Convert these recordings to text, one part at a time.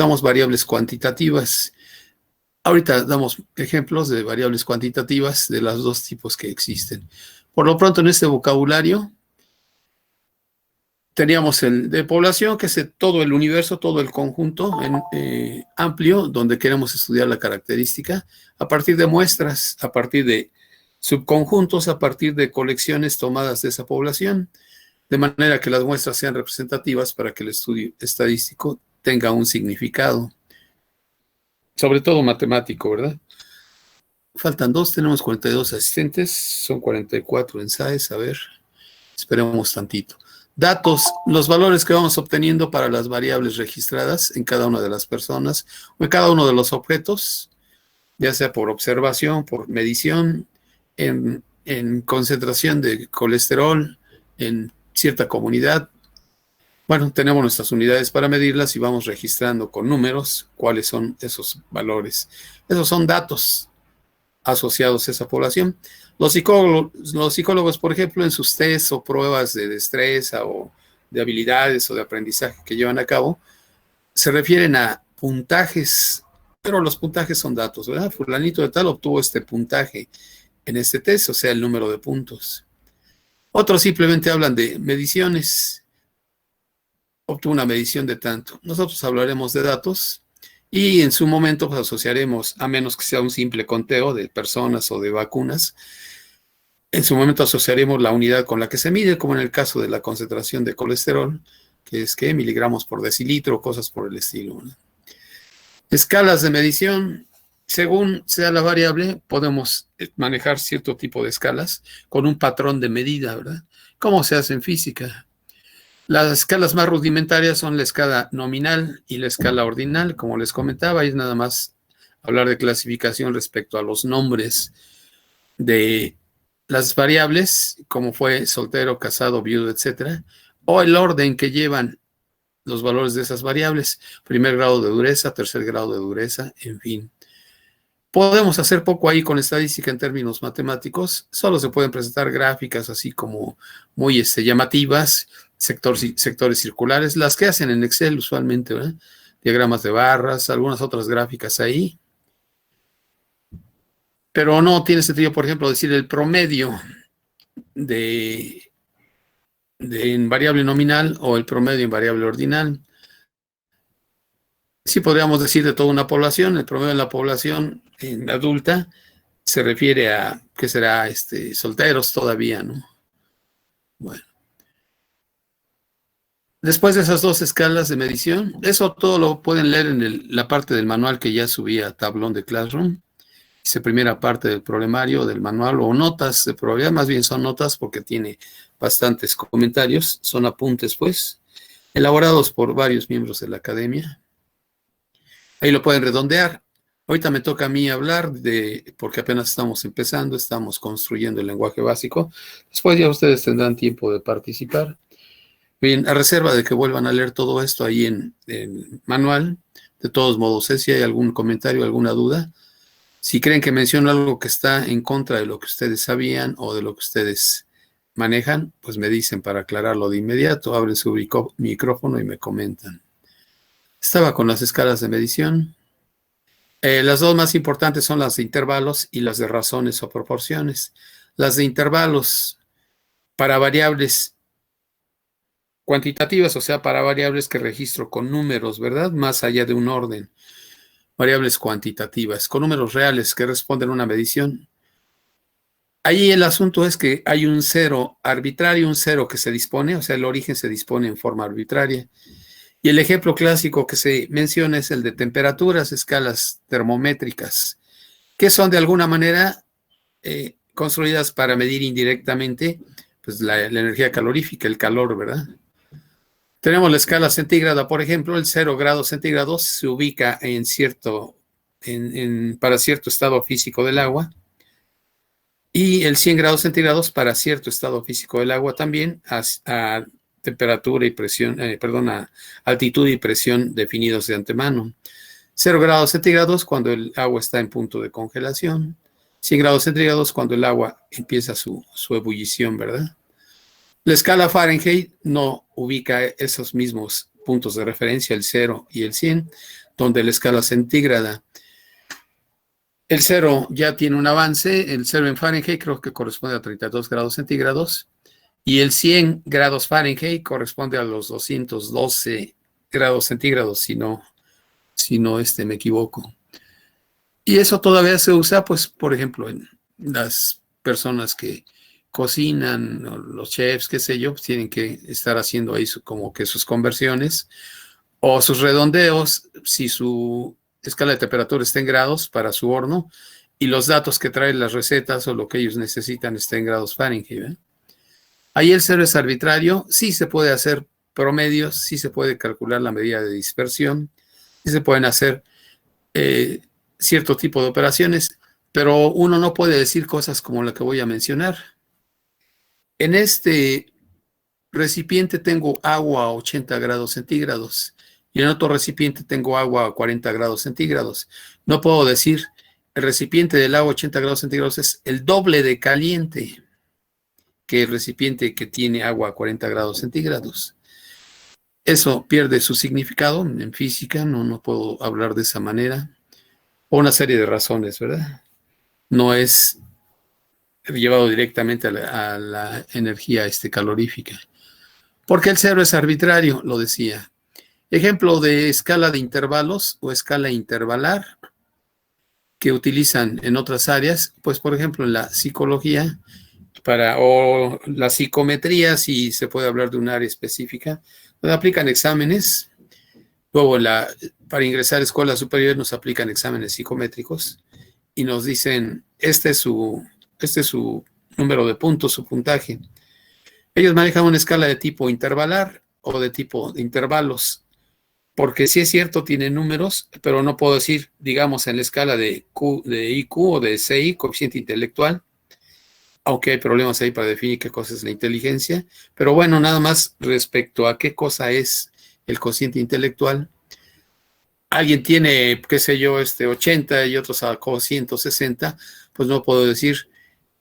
necesitamos variables cuantitativas. Ahorita damos ejemplos de variables cuantitativas de los dos tipos que existen. Por lo pronto, en este vocabulario, teníamos el de población, que es todo el universo, todo el conjunto amplio, donde queremos estudiar la característica, a partir de muestras, a partir de subconjuntos, a partir de colecciones tomadas de esa población, de manera que las muestras sean representativas para que el estudio estadístico tenga un significado, sobre todo matemático, ¿verdad? Faltan 2, tenemos 42 asistentes, son 44 ensayos, a ver, esperemos tantito. Datos, los valores que vamos obteniendo para las variables registradas en cada una de las personas o en cada uno de los objetos, ya sea por observación, por medición, en concentración de colesterol, en cierta comunidad. Bueno, tenemos nuestras unidades para medirlas y vamos registrando con números cuáles son esos valores. Esos son datos asociados a esa población. Los psicólogos, por ejemplo, en sus tests o pruebas de destreza o de habilidades o de aprendizaje que llevan a cabo, se refieren a puntajes, pero los puntajes son datos, ¿verdad? Fulanito de tal obtuvo este puntaje en este test, o sea, el número de puntos. Otros simplemente hablan de mediciones. Obtuvo una medición de tanto. Nosotros hablaremos de datos y en su momento pues, asociaremos, a menos que sea un simple conteo de personas o de vacunas, en su momento asociaremos la unidad con la que se mide, como en el caso de la concentración de colesterol, que es que miligramos por decilitro, cosas por el estilo, ¿no? Escalas de medición, según sea la variable, podemos manejar cierto tipo de escalas con un patrón de medida, ¿verdad? ¿Cómo se hace en física? Las escalas más rudimentarias son la escala nominal y la escala ordinal. Como les comentaba, es nada más hablar de clasificación respecto a los nombres de las variables, como fue soltero, casado, viudo, etcétera, o el orden que llevan los valores de esas variables, primer grado de dureza, tercer grado de dureza, en fin. Podemos hacer poco ahí con estadística en términos matemáticos, solo se pueden presentar gráficas así como muy llamativas, sectores circulares, las que hacen en Excel usualmente, ¿verdad? Diagramas de barras, algunas otras gráficas ahí. Pero no tiene sentido, por ejemplo, decir el promedio en variable nominal o el promedio en variable ordinal. Sí podríamos decir de toda una población, el promedio de la población en adulta se refiere a, ¿qué será? Solteros todavía, ¿no? Bueno. Después de esas dos escalas de medición, eso todo lo pueden leer en la parte del manual que ya subí a tablón de Classroom. Dice primera parte del problemario del manual o notas de probabilidad, más bien son notas porque tiene bastantes comentarios, son apuntes pues, elaborados por varios miembros de la academia. Ahí lo pueden redondear. Ahorita me toca a mí hablar porque apenas estamos empezando, estamos construyendo el lenguaje básico. Después ya ustedes tendrán tiempo de participar. Bien, a reserva de que vuelvan a leer todo esto ahí en el manual. De todos modos, si hay algún comentario, alguna duda, si creen que menciono algo que está en contra de lo que ustedes sabían o de lo que ustedes manejan, pues me dicen para aclararlo de inmediato, abren su micrófono y me comentan. Estaba con las escalas de medición. Las dos más importantes son las de intervalos y las de razones o proporciones. Las de intervalos para variables cuantitativas, o sea, para variables que registro con números, ¿verdad? Más allá de un orden. Variables cuantitativas, con números reales que responden a una medición. Ahí el asunto es que hay un cero arbitrario, un cero que se dispone, o sea, el origen se dispone en forma arbitraria. Y el ejemplo clásico que se menciona es el de temperaturas, escalas termométricas, que son de alguna manera construidas para medir indirectamente pues, la energía calorífica, el calor, ¿verdad? Tenemos la escala centígrada, por ejemplo, el 0 grados centígrados se ubica para cierto estado físico del agua y el 100 grados centígrados para cierto estado físico del agua también a temperatura y presión, a altitud y presión definidos de antemano. 0 grados centígrados cuando el agua está en punto de congelación, 100 grados centígrados cuando el agua empieza su ebullición, ¿verdad? La escala Fahrenheit no ubica esos mismos puntos de referencia, el 0 y el 100, donde la escala centígrada, el 0 ya tiene un avance, el 0 en Fahrenheit creo que corresponde a 32 grados centígrados, y el 100 grados Fahrenheit corresponde a los 212 grados centígrados, si no me equivoco. Y eso todavía se usa, pues, por ejemplo, en las personas que cocinan, o los chefs, qué sé yo, pues tienen que estar haciendo ahí como que sus conversiones o sus redondeos, si su escala de temperatura está en grados para su horno y los datos que traen las recetas o lo que ellos necesitan está en grados Fahrenheit, ¿eh? Ahí el 0 es arbitrario, sí se puede hacer promedios, sí se puede calcular la medida de dispersión, sí se pueden hacer cierto tipo de operaciones, pero uno no puede decir cosas como la que voy a mencionar. En este recipiente tengo agua a 80 grados centígrados y en otro recipiente tengo agua a 40 grados centígrados. No puedo decir el recipiente del agua a 80 grados centígrados es el doble de caliente que el recipiente que tiene agua a 40 grados centígrados. Eso pierde su significado en física, no puedo hablar de esa manera, por una serie de razones, ¿verdad? No es llevado directamente a la energía calorífica. Porque el 0 es arbitrario, lo decía. Ejemplo de escala de intervalos o escala intervalar que utilizan en otras áreas, pues por ejemplo en la psicología o la psicometría, si se puede hablar de un área específica, donde aplican exámenes. Luego para ingresar a escuela superior nos aplican exámenes psicométricos y nos dicen, este es su número de puntos, su puntaje. Ellos manejan una escala de tipo intervalar o de tipo de intervalos, porque sí es cierto, tienen números, pero no puedo decir, digamos, en la escala de IQ o de CI, coeficiente intelectual, aunque hay problemas ahí para definir qué cosa es la inteligencia, pero bueno, nada más respecto a qué cosa es el cociente intelectual. Alguien tiene, qué sé yo, 80 y otro sacó 160, pues no puedo decir,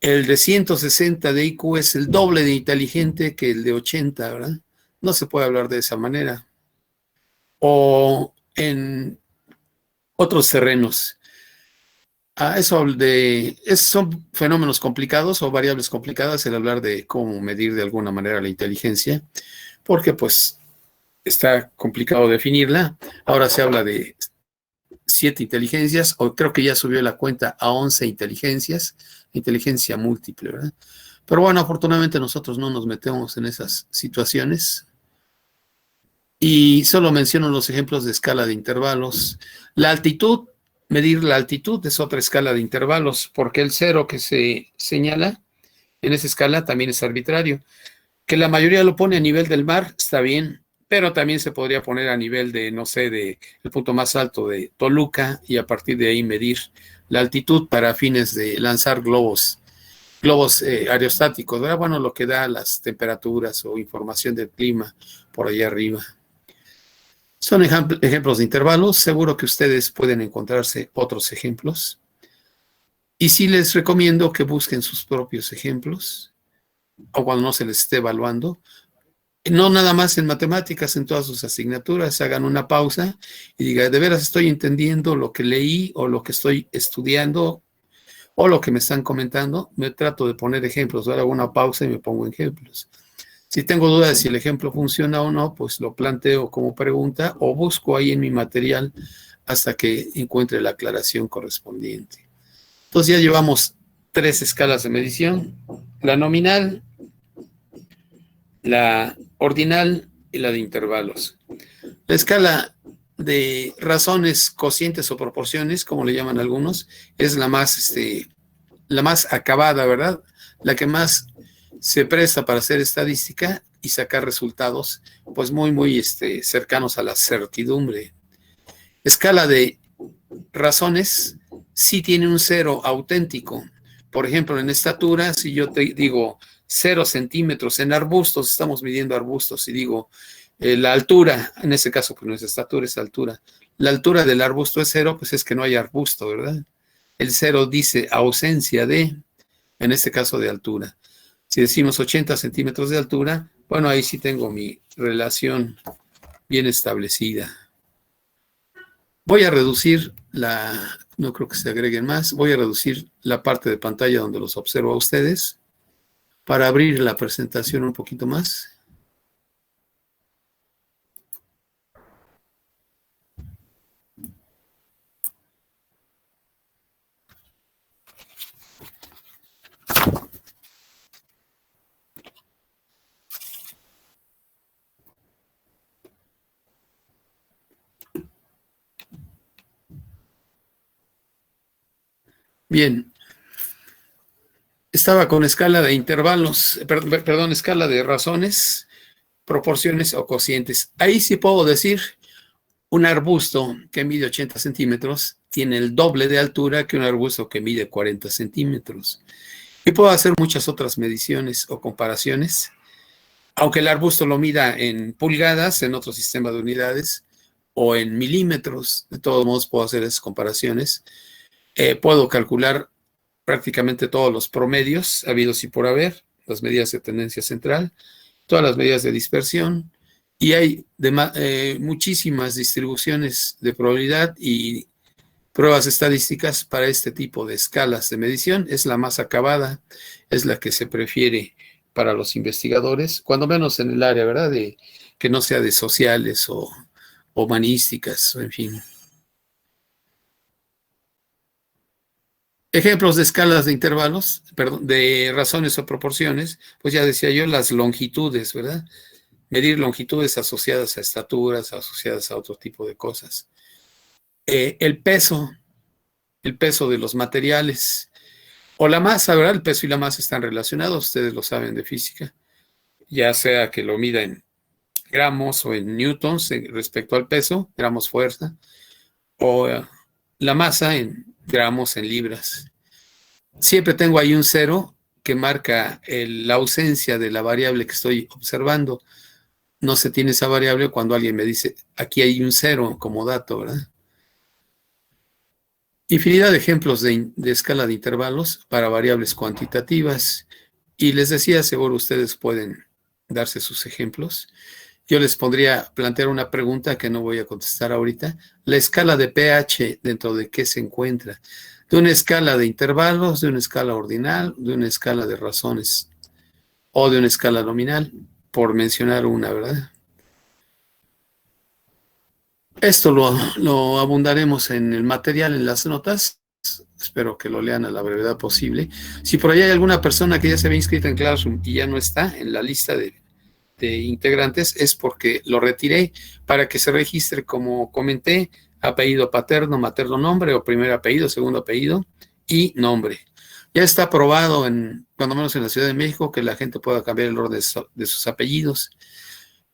el de 160 de IQ es el doble de inteligente que el de 80, ¿verdad? No se puede hablar de esa manera. O en otros terrenos. Esos son fenómenos complicados o variables complicadas el hablar de cómo medir de alguna manera la inteligencia, porque pues está complicado definirla. Ahora se habla de 7 inteligencias, o creo que ya subió la cuenta a 11 inteligencias, inteligencia múltiple, ¿verdad? Pero bueno, afortunadamente nosotros no nos metemos en esas situaciones. Y solo menciono los ejemplos de escala de intervalos. La altitud, medir la altitud es otra escala de intervalos, porque el 0 que se señala en esa escala también es arbitrario. Que la mayoría lo pone a nivel del mar, está bien, pero también se podría poner a nivel de, no sé, de el punto más alto de Toluca y a partir de ahí medir la altitud para fines de lanzar globos aerostáticos, ¿verdad? Bueno, lo que da las temperaturas o información del clima por allá arriba. Son ejemplos de intervalos, seguro que ustedes pueden encontrarse otros ejemplos. Y sí les recomiendo que busquen sus propios ejemplos, o cuando no se les esté evaluando. No nada más en matemáticas, en todas sus asignaturas, hagan una pausa y digan, ¿de veras estoy entendiendo lo que leí o lo que estoy estudiando o lo que me están comentando? Me trato de poner ejemplos, hago una pausa y me pongo ejemplos. Si tengo dudas de si el ejemplo funciona o no, pues lo planteo como pregunta o busco ahí en mi material hasta que encuentre la aclaración correspondiente. Entonces ya llevamos 3 escalas de medición, la nominal, la ordinal y la de intervalos. La escala de razones, cocientes o proporciones, como le llaman algunos, es la más acabada, ¿verdad? La que más se presta para hacer estadística y sacar resultados, pues muy cercanos a la certidumbre. Escala de razones sí tiene un 0 auténtico. Por ejemplo, en estatura, si yo te digo 0 centímetros en arbustos, estamos midiendo arbustos, y digo la altura, en ese caso, pues no es estatura, es altura. La altura del arbusto es 0, pues es que no hay arbusto, ¿verdad? El 0 dice ausencia de, en este caso, de altura. Si decimos 80 centímetros de altura, bueno, ahí sí tengo mi relación bien establecida. Voy a reducir no creo que se agreguen más, voy a reducir la parte de pantalla donde los observo a ustedes para abrir la presentación un poquito más. Bien, estaba con escala de intervalos, perdón, escala de razones, proporciones o cocientes. Ahí sí puedo decir, un arbusto que mide 80 centímetros tiene el doble de altura que un arbusto que mide 40 centímetros. Y puedo hacer muchas otras mediciones o comparaciones, aunque el arbusto lo mida en pulgadas, en otro sistema de unidades, o en milímetros. De todos modos, puedo hacer esas comparaciones. Puedo calcular prácticamente todos los promedios habidos y por haber, las medidas de tendencia central, todas las medidas de dispersión, y hay muchísimas distribuciones de probabilidad y pruebas estadísticas para este tipo de escalas de medición. Es la más acabada, es la que se prefiere para los investigadores, cuando menos en el área, ¿verdad? Que no sea de sociales o humanísticas, en fin. Ejemplos de escalas de intervalos, perdón, de razones o proporciones, pues ya decía yo, las longitudes, ¿verdad? Medir longitudes asociadas a estaturas, asociadas a otro tipo de cosas. El peso de los materiales, o la masa, ¿verdad? El peso y la masa están relacionados, ustedes lo saben de física, ya sea que lo mida en gramos o en newtons respecto al peso, gramos fuerza, o la masa en gramos en libras. Siempre tengo ahí un cero que marca la ausencia de la variable que estoy observando. No se tiene esa variable cuando alguien me dice, aquí hay un cero como dato, ¿verdad? Infinidad de ejemplos de escala de intervalos para variables cuantitativas. Y les decía, seguro ustedes pueden darse sus ejemplos. Yo les podría plantear una pregunta que no voy a contestar ahorita. La escala de pH, ¿dentro de qué se encuentra? De una escala de intervalos, de una escala ordinal, de una escala de razones o de una escala nominal, por mencionar una, ¿verdad? Esto lo abundaremos en el material, en las notas. Espero que lo lean a la brevedad posible. Si por ahí hay alguna persona que ya se había inscrito en Classroom y ya no está en la lista de integrantes, es porque lo retiré para que se registre, como comenté, apellido paterno, materno nombre, o primer apellido, segundo apellido y nombre. Ya está aprobado, cuando menos en la Ciudad de México, que la gente pueda cambiar el orden de sus apellidos.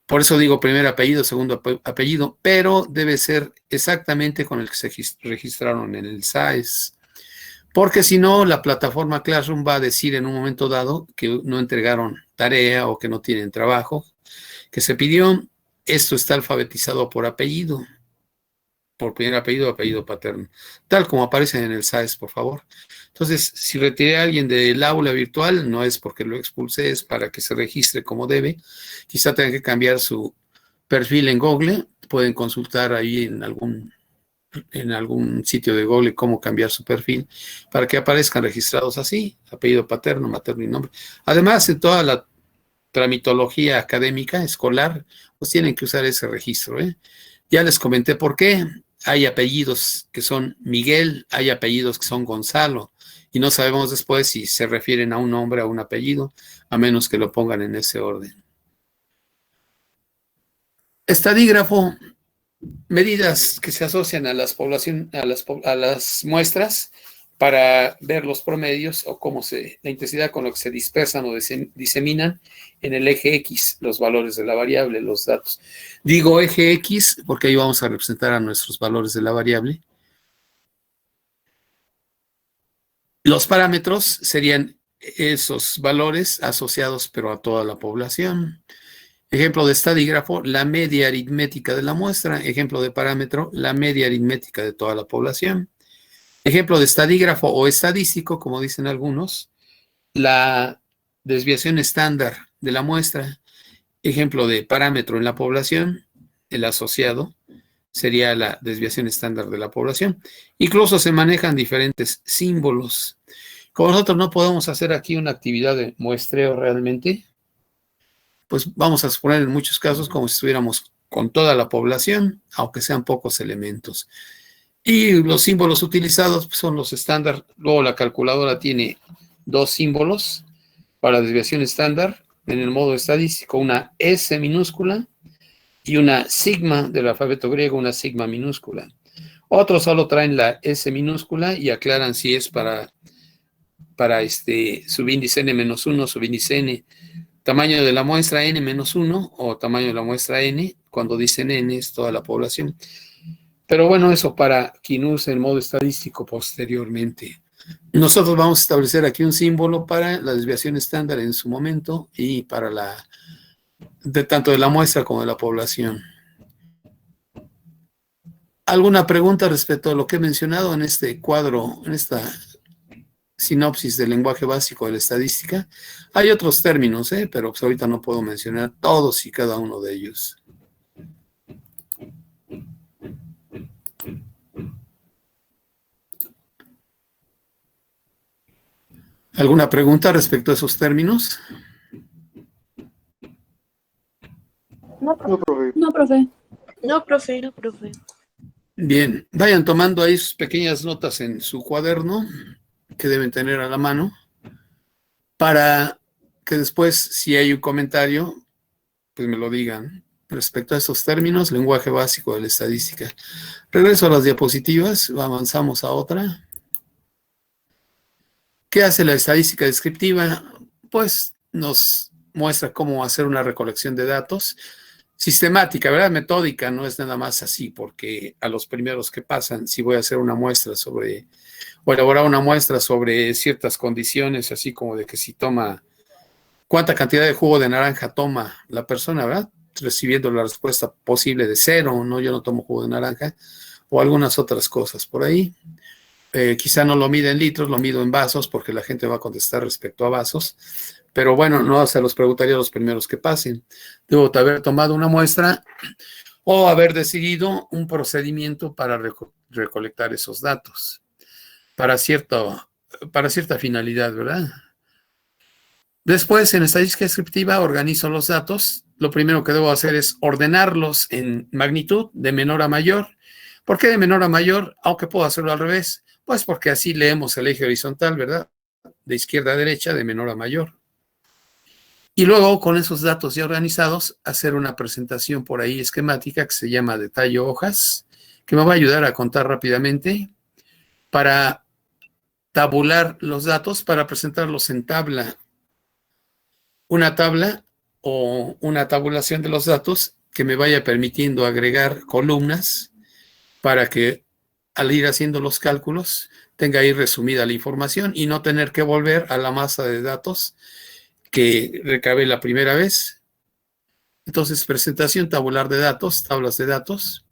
Por eso digo primer apellido, segundo apellido, pero debe ser exactamente con el que se registraron en el SAES. Porque si no, la plataforma Classroom va a decir en un momento dado que no entregaron tarea o que no tienen trabajo, que se pidió. Esto está alfabetizado por apellido, por primer apellido, apellido paterno, tal como aparece en el SAES, por favor. Entonces, si retiré a alguien del aula virtual, no es porque lo expulsé, es para que se registre como debe. Quizá tenga que cambiar su perfil en Google. Pueden consultar ahí en algún sitio de Google cómo cambiar su perfil para que aparezcan registrados así, apellido paterno, materno y nombre. Además, en toda la tramitología académica, escolar, pues tienen que usar ese registro, ¿eh? Ya les comenté por qué. Hay apellidos que son Miguel, hay apellidos que son Gonzalo, y no sabemos después si se refieren a un nombre o a un apellido, a menos que lo pongan en ese orden. Estadígrafo, medidas que se asocian a las muestras para ver los promedios o la intensidad con la que se dispersan o diseminan en el eje X, los valores de la variable, los datos. Digo eje X porque ahí vamos a representar a nuestros valores de la variable. Los parámetros serían esos valores asociados pero a toda la población. Ejemplo de estadígrafo, la media aritmética de la muestra. Ejemplo de parámetro, la media aritmética de toda la población. Ejemplo de estadígrafo o estadístico, como dicen algunos, la desviación estándar de la muestra. Ejemplo de parámetro en la población, el asociado, sería la desviación estándar de la población. Incluso se manejan diferentes símbolos. Como nosotros no podemos hacer aquí una actividad de muestreo realmente, pues vamos a suponer en muchos casos como si estuviéramos con toda la población, aunque sean pocos elementos. Y los símbolos utilizados pues, son los estándar. Luego la calculadora tiene dos símbolos para desviación estándar en el modo estadístico, una S minúscula y una sigma del alfabeto griego, una sigma minúscula. Otros solo traen la S minúscula y aclaran si es para subíndice n-1, subíndice n, tamaño de la muestra n-1 o tamaño de la muestra n. Cuando dicen n es toda la población. Pero bueno, eso para quien use el modo estadístico posteriormente. Nosotros vamos a establecer aquí un símbolo para la desviación estándar en su momento y para tanto de la muestra como de la población. ¿Alguna pregunta respecto a lo que he mencionado en este cuadro, en esta sinopsis del lenguaje básico de la estadística? Hay otros términos, pero pues ahorita no puedo mencionar todos y cada uno de ellos. ¿Alguna pregunta respecto a esos términos? No, profe. No, profe. No, profe, no, profe. Bien, vayan tomando ahí sus pequeñas notas en su cuaderno que deben tener a la mano para que después, si hay un comentario, pues me lo digan respecto a estos términos, lenguaje básico de la estadística. Regreso a las diapositivas, avanzamos a otra. ¿Qué hace la estadística descriptiva? Pues nos muestra cómo hacer una recolección de datos sistemática, ¿verdad? Metódica, no es nada más así, porque a los primeros que pasan, si voy a hacer una muestra o elaborar una muestra sobre ciertas condiciones, así como de que si toma, cuánta cantidad de jugo de naranja toma la persona, ¿verdad? Recibiendo la respuesta posible de 0, no, yo no tomo jugo de naranja, o algunas otras cosas por ahí. Quizá no lo mide en litros, lo mido en vasos, porque la gente va a contestar respecto a vasos. Pero bueno, no se los preguntaría a los primeros que pasen. Debo haber tomado una muestra o haber decidido un procedimiento para recolectar esos datos para cierta finalidad, ¿verdad? Después, en estadística descriptiva, organizo los datos. Lo primero que debo hacer es ordenarlos en magnitud, de menor a mayor. ¿Por qué de menor a mayor? Aunque puedo hacerlo al revés. Pues porque así leemos el eje horizontal, ¿verdad? De izquierda a derecha, de menor a mayor. Y luego, con esos datos ya organizados, hacer una presentación por ahí esquemática que se llama detalle hojas, que me va a ayudar a contar rápidamente para tabular los datos, para presentarlos en tabla. Una tabla o una tabulación de los datos que me vaya permitiendo agregar columnas para que al ir haciendo los cálculos tenga ahí resumida la información y no tener que volver a la masa de datos que recabé la primera vez. Entonces, presentación tabular de datos, tablas de datos.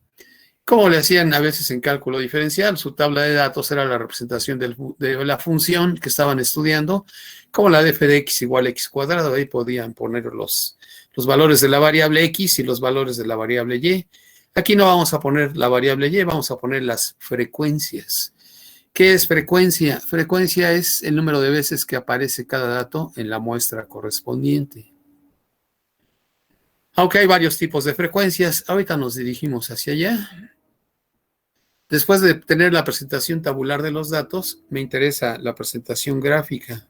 Como le hacían a veces en cálculo diferencial, su tabla de datos era la representación de la función que estaban estudiando, como la de f de x igual a x cuadrado. Ahí podían poner los valores de la variable x y los valores de la variable y. Aquí no vamos a poner la variable y, vamos a poner las frecuencias. ¿Qué es frecuencia? Frecuencia es el número de veces que aparece cada dato en la muestra correspondiente. Aunque hay varios tipos de frecuencias, ahorita nos dirigimos hacia allá. Después de tener la presentación tabular de los datos, me interesa la presentación gráfica.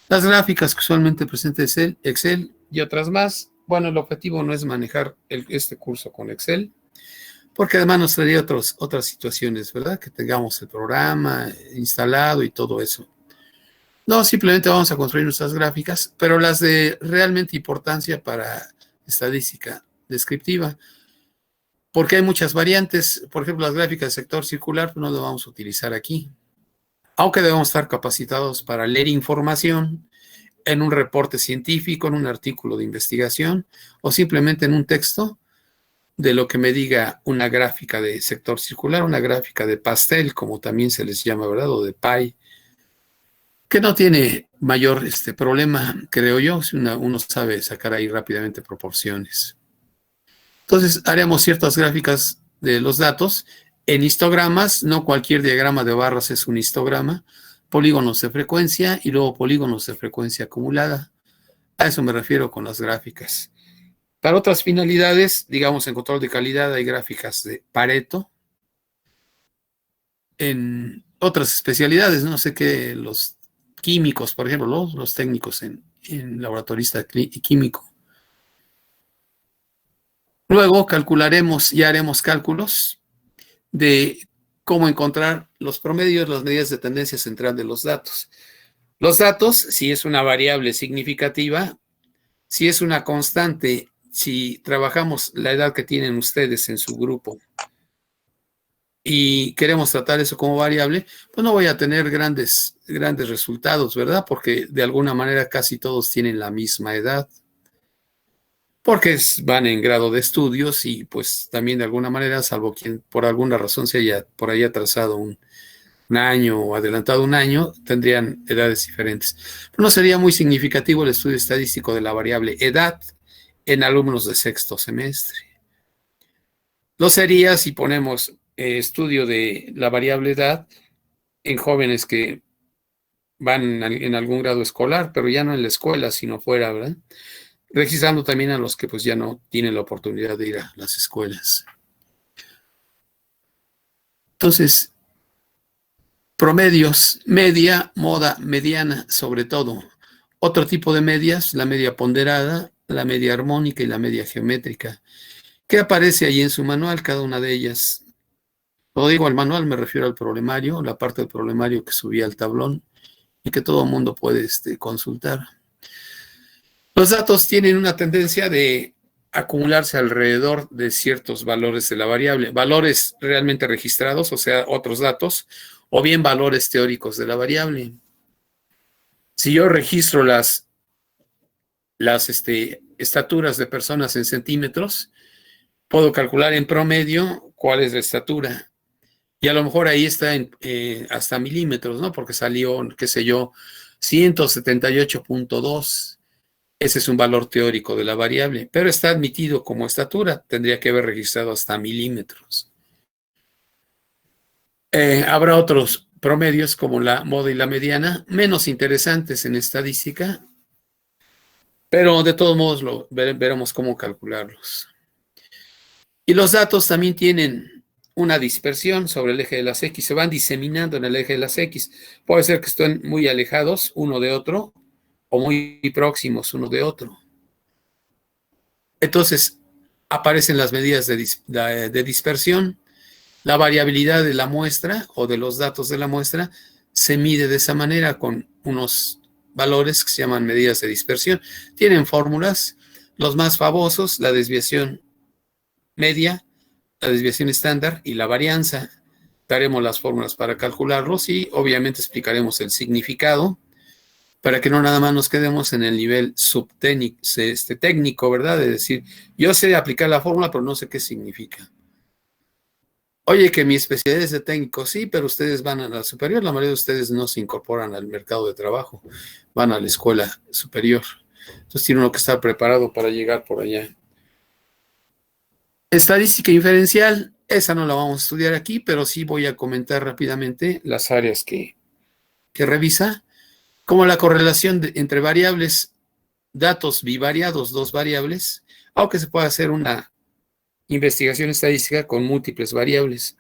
Las gráficas que usualmente presenta Excel y otras más. Bueno, el objetivo no es manejar este curso con Excel, porque además nos traería otras situaciones, ¿verdad? Que tengamos el programa instalado y todo eso. No, simplemente vamos a construir nuestras gráficas, pero las de realmente importancia para estadística descriptiva, porque hay muchas variantes. Por ejemplo, las gráficas de sector circular no las vamos a utilizar aquí, aunque debemos estar capacitados para leer información en un reporte científico, en un artículo de investigación o simplemente en un texto de lo que me diga una gráfica de sector circular, una gráfica de pastel, como también se les llama, ¿verdad? O de pie, que no tiene mayor problema, creo yo, si uno sabe sacar ahí rápidamente proporciones. Entonces, haremos ciertas gráficas de los datos en histogramas. No cualquier diagrama de barras es un histograma. Polígonos de frecuencia y luego polígonos de frecuencia acumulada. A eso me refiero con las gráficas. Para otras finalidades, digamos en control de calidad, hay gráficas de Pareto. En otras especialidades, no sé qué, los químicos, por ejemplo, los técnicos en laboratorista químico. Luego calcularemos y haremos cálculos de cómo encontrar los promedios, las medidas de tendencia central de los datos. Los datos, si es una variable significativa, si es una constante, si trabajamos la edad que tienen ustedes en su grupo y queremos tratar eso como variable, pues no voy a tener grandes resultados, ¿verdad? Porque de alguna manera casi todos tienen la misma edad. Porque van en grado de estudios y pues también de alguna manera, salvo quien por alguna razón se haya por ahí atrasado un año o adelantado un año, tendrían edades diferentes. Pero no sería muy significativo el estudio estadístico de la variable edad en alumnos de sexto semestre. Lo sería si ponemos estudio de la variable edad en jóvenes que van en algún grado escolar, pero ya no en la escuela, sino fuera, ¿verdad? Registrando también a los que pues ya no tienen la oportunidad de ir a las escuelas. Entonces, promedios, media, moda, mediana, sobre todo. Otro tipo de medias, la media ponderada, la media armónica y la media geométrica. ¿Qué aparece ahí en su manual? Cada una de ellas. Cuando digo al manual me refiero al problemario, la parte del problemario que subí al tablón y que todo el mundo puede consultar. Los datos tienen una tendencia de acumularse alrededor de ciertos valores de la variable, valores realmente registrados, o sea, otros datos, o bien valores teóricos de la variable. Si yo registro las estaturas de personas en centímetros, puedo calcular en promedio cuál es la estatura. Y a lo mejor ahí está hasta milímetros, ¿no? Porque salió, qué sé yo, 178.2. Ese es un valor teórico de la variable, pero está admitido como estatura. Tendría que haber registrado hasta milímetros. Habrá otros promedios como la moda y la mediana, menos interesantes en estadística, pero de todos modos veremos cómo calcularlos. Y los datos también tienen una dispersión sobre el eje de las X, se van diseminando en el eje de las X. Puede ser que estén muy alejados uno de otro, o muy próximos uno de otro. Entonces, aparecen las medidas de dispersión. La variabilidad de la muestra o de los datos de la muestra se mide de esa manera con unos valores que se llaman medidas de dispersión. Tienen fórmulas, los más famosos, la desviación media, la desviación estándar y la varianza. Daremos las fórmulas para calcularlos y obviamente explicaremos el significado, para que no nada más nos quedemos en el nivel técnico, ¿verdad? De decir, yo sé aplicar la fórmula, pero no sé qué significa. Oye, que mi especialidad es de técnico, sí, pero ustedes van a la superior, la mayoría de ustedes no se incorporan al mercado de trabajo, van a la escuela superior. Entonces tiene uno que estar preparado para llegar por allá. Estadística inferencial, esa no la vamos a estudiar aquí, pero sí voy a comentar rápidamente las áreas que revisa, como la correlación entre variables, datos bivariados, dos variables, aunque se puede hacer una investigación estadística con múltiples variables.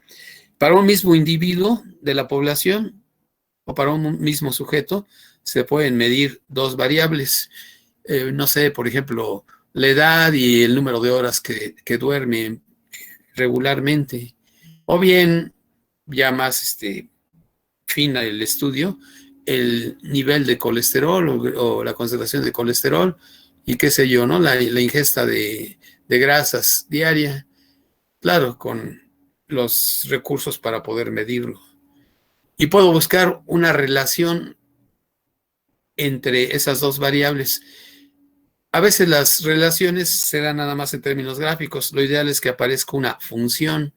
Para un mismo individuo de la población o para un mismo sujeto se pueden medir dos variables. No sé, por ejemplo, la edad y el número de horas que duerme regularmente. O bien, ya más fina el estudio, el nivel de colesterol o la concentración de colesterol y qué sé yo, ¿no? La ingesta de grasas diaria, claro, con los recursos para poder medirlo. Y puedo buscar una relación entre esas dos variables. A veces las relaciones se dan nada más en términos gráficos. Lo ideal es que aparezca una función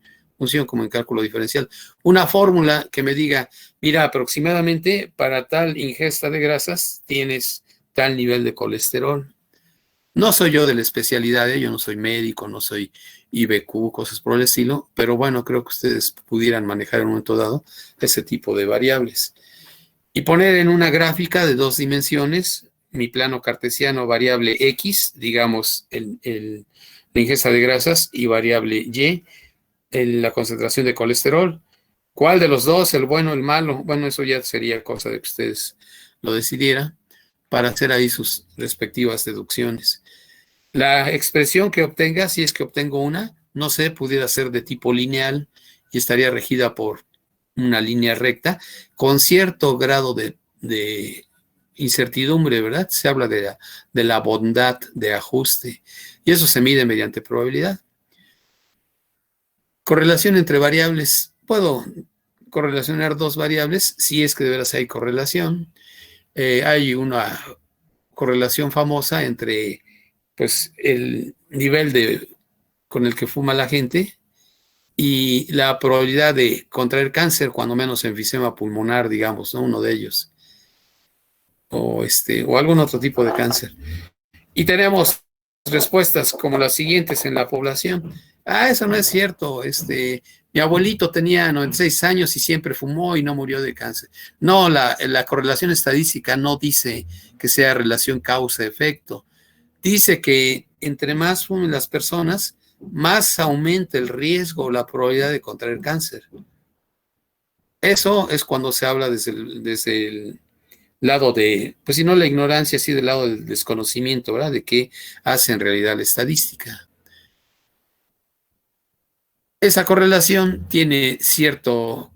como en cálculo diferencial, una fórmula que me diga, mira, aproximadamente para tal ingesta de grasas tienes tal nivel de colesterol. No soy yo de la especialidad, yo no soy médico, no soy IBQ, cosas por el estilo, pero bueno, creo que ustedes pudieran manejar en un momento dado ese tipo de variables. Y poner en una gráfica de 2 dimensiones mi plano cartesiano, variable X, digamos, la ingesta de grasas, y variable Y, la concentración de colesterol. ¿Cuál de los dos, el bueno o el malo? Bueno, eso ya sería cosa de que ustedes lo decidieran para hacer ahí sus respectivas deducciones. La expresión que obtenga, si es que obtengo una, no sé, pudiera ser de tipo lineal y estaría regida por una línea recta con cierto grado de incertidumbre, ¿verdad? Se habla de la bondad de ajuste y eso se mide mediante probabilidad. Correlación entre variables. Puedo correlacionar dos variables si es que de veras hay correlación. Hay una correlación famosa entre pues el nivel con el que fuma la gente y la probabilidad de contraer cáncer, cuando menos enfisema pulmonar, digamos, ¿no? Uno de ellos, o algún otro tipo de cáncer. Y tenemos respuestas como las siguientes en la población. Eso no es cierto, mi abuelito tenía 96 años y siempre fumó y no murió de cáncer. No, la correlación estadística no dice que sea relación causa-efecto. Dice que entre más fumen las personas, más aumenta el riesgo o la probabilidad de contraer cáncer. Eso es cuando se habla desde el lado de, pues si no la ignorancia, sí del lado del desconocimiento, ¿verdad? De qué hace en realidad la estadística. Esa correlación tiene cierto,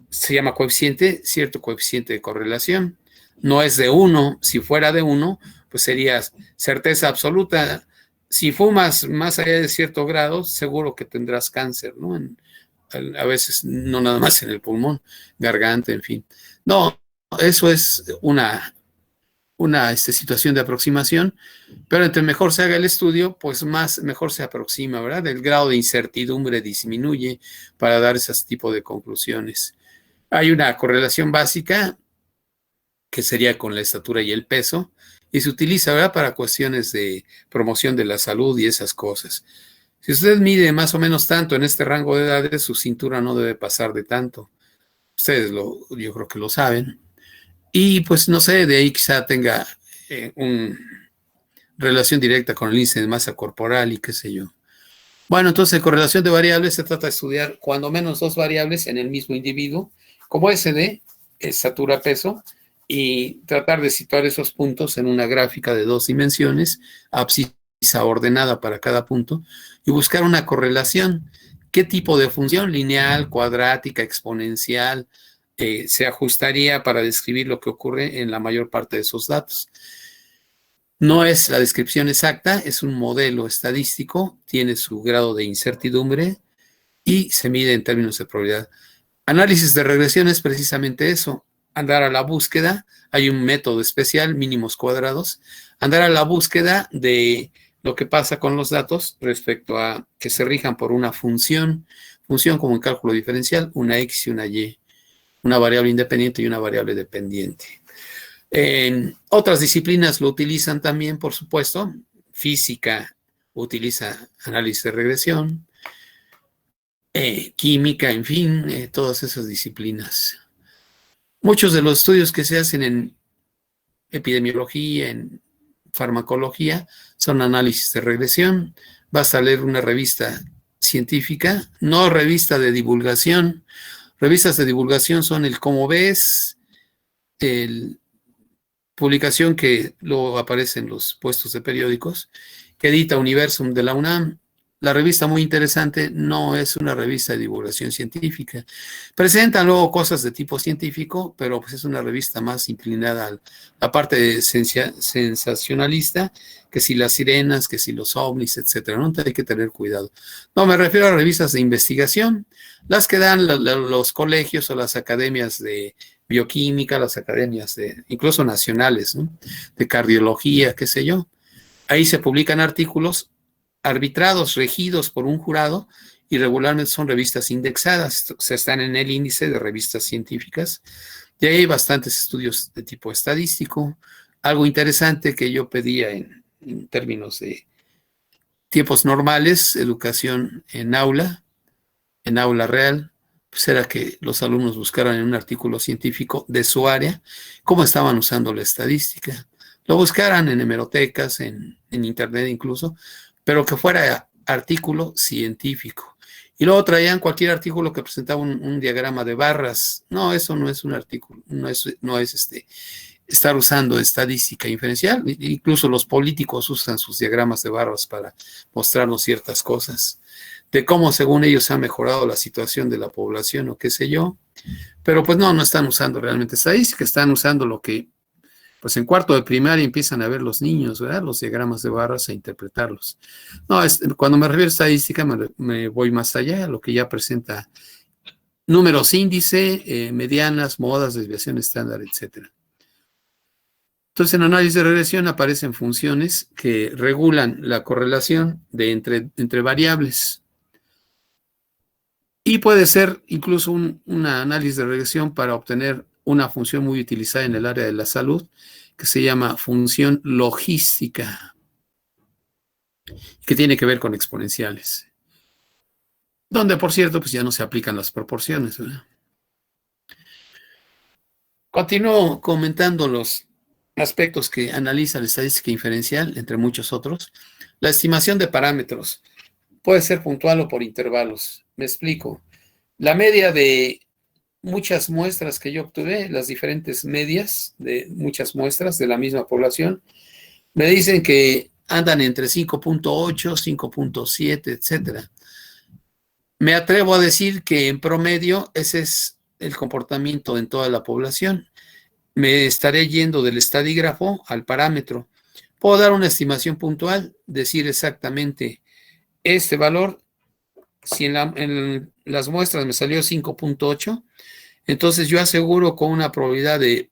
se llama coeficiente, cierto coeficiente de correlación. No es de 1, si fuera de 1, pues sería certeza absoluta. Si fumas más allá de cierto grado, seguro que tendrás cáncer, ¿no? A veces no nada más en el pulmón, garganta, en fin. No, eso es una situación de aproximación, pero entre mejor se haga el estudio, pues mejor se aproxima, ¿verdad? El grado de incertidumbre disminuye para dar ese tipo de conclusiones. Hay una correlación básica que sería con la estatura y el peso, y se utiliza, ¿verdad?, para cuestiones de promoción de la salud y esas cosas. Si usted mide más o menos tanto en este rango de edades, su cintura no debe pasar de tanto. Ustedes yo creo que lo saben. Y pues no sé, de ahí quizá tenga una relación directa con el índice de masa corporal y qué sé yo. Bueno, entonces correlación de variables se trata de estudiar cuando menos dos variables en el mismo individuo, como SD, estatura, peso, y tratar de situar esos puntos en una gráfica de 2 dimensiones, abscisa ordenada para cada punto, y buscar una correlación. ¿Qué tipo de función? Lineal, cuadrática, exponencial, se ajustaría para describir lo que ocurre en la mayor parte de esos datos. No es la descripción exacta, es un modelo estadístico, tiene su grado de incertidumbre y se mide en términos de probabilidad. Análisis de regresión es precisamente eso, andar a la búsqueda, hay un método especial, mínimos cuadrados, andar a la búsqueda de lo que pasa con los datos respecto a que se rijan por una función como en cálculo diferencial, una X y una Y, una variable independiente y una variable dependiente. En otras disciplinas lo utilizan también, por supuesto. Física utiliza análisis de regresión, química, en fin, todas esas disciplinas. Muchos de los estudios que se hacen en epidemiología, en farmacología, son análisis de regresión. Basta leer una revista científica, no revista de divulgación. Revistas de divulgación son el Cómo Ves, el publicación que luego aparece en los puestos de periódicos, que edita Universum de la UNAM. La revista, muy interesante, no es una revista de divulgación científica. Presenta luego cosas de tipo científico, pero pues es una revista más inclinada a la parte sensacionalista, que si las sirenas, que si los ovnis, etcétera. No hay que tener cuidado. No, me refiero a revistas de investigación, las que dan los colegios o las academias de bioquímica, las academias incluso nacionales, ¿no?, de cardiología, qué sé yo. Ahí se publican artículos arbitrados, regidos por un jurado, y regularmente son revistas indexadas, se están en el índice de revistas científicas. Y ahí hay bastantes estudios de tipo estadístico. Algo interesante que yo pedía en en términos de tiempos normales, educación en aula real, pues era que los alumnos buscaran en un artículo científico de su área cómo estaban usando la estadística. Lo buscaran en hemerotecas, en internet incluso, pero que fuera artículo científico. Y luego traían cualquier artículo que presentaba un diagrama de barras. No, eso no es un artículo, no es estar usando estadística inferencial. Incluso los políticos usan sus diagramas de barras para mostrarnos ciertas cosas, de cómo según ellos ha mejorado la situación de la población o qué sé yo. Pero pues no están usando realmente estadística, están usando lo que pues en cuarto de primaria empiezan a ver los niños, ¿verdad? Los diagramas de barras e interpretarlos. No, cuando me refiero a estadística me voy más allá, lo que ya presenta números índice, medianas, modas, desviación estándar, etcétera. Entonces, en análisis de regresión aparecen funciones que regulan la correlación entre variables. Y puede ser incluso un análisis de regresión para obtener una función muy utilizada en el área de la salud, que se llama función logística, que tiene que ver con exponenciales, donde, por cierto, pues ya no se aplican las proporciones, ¿verdad? Continúo comentando los aspectos que analiza la estadística inferencial, entre muchos otros. La estimación de parámetros puede ser puntual o por intervalos. Me explico. La media de muchas muestras que yo obtuve, las diferentes medias de muchas muestras de la misma población, me dicen que andan entre 5.8, 5.7, etcétera. Me atrevo a decir que en promedio ese es el comportamiento en toda la población. Me estaré yendo del estadígrafo al parámetro. Puedo dar una estimación puntual, decir exactamente este valor. Si en las muestras me salió 5.8, entonces yo aseguro con una probabilidad de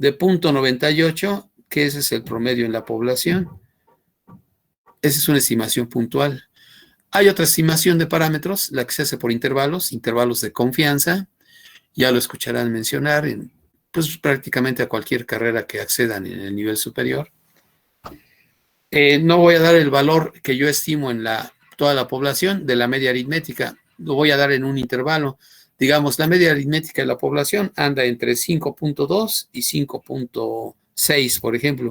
0.98 que ese es el promedio en la población. Esa es una estimación puntual. Hay otra estimación de parámetros, la que se hace por intervalos de confianza. Ya lo escucharán mencionar pues prácticamente a cualquier carrera que accedan en el nivel superior. No voy a dar el valor que yo estimo en toda la población de la media aritmética, lo voy a dar en un intervalo. Digamos, la media aritmética de la población anda entre 5.2 y 5.6, por ejemplo,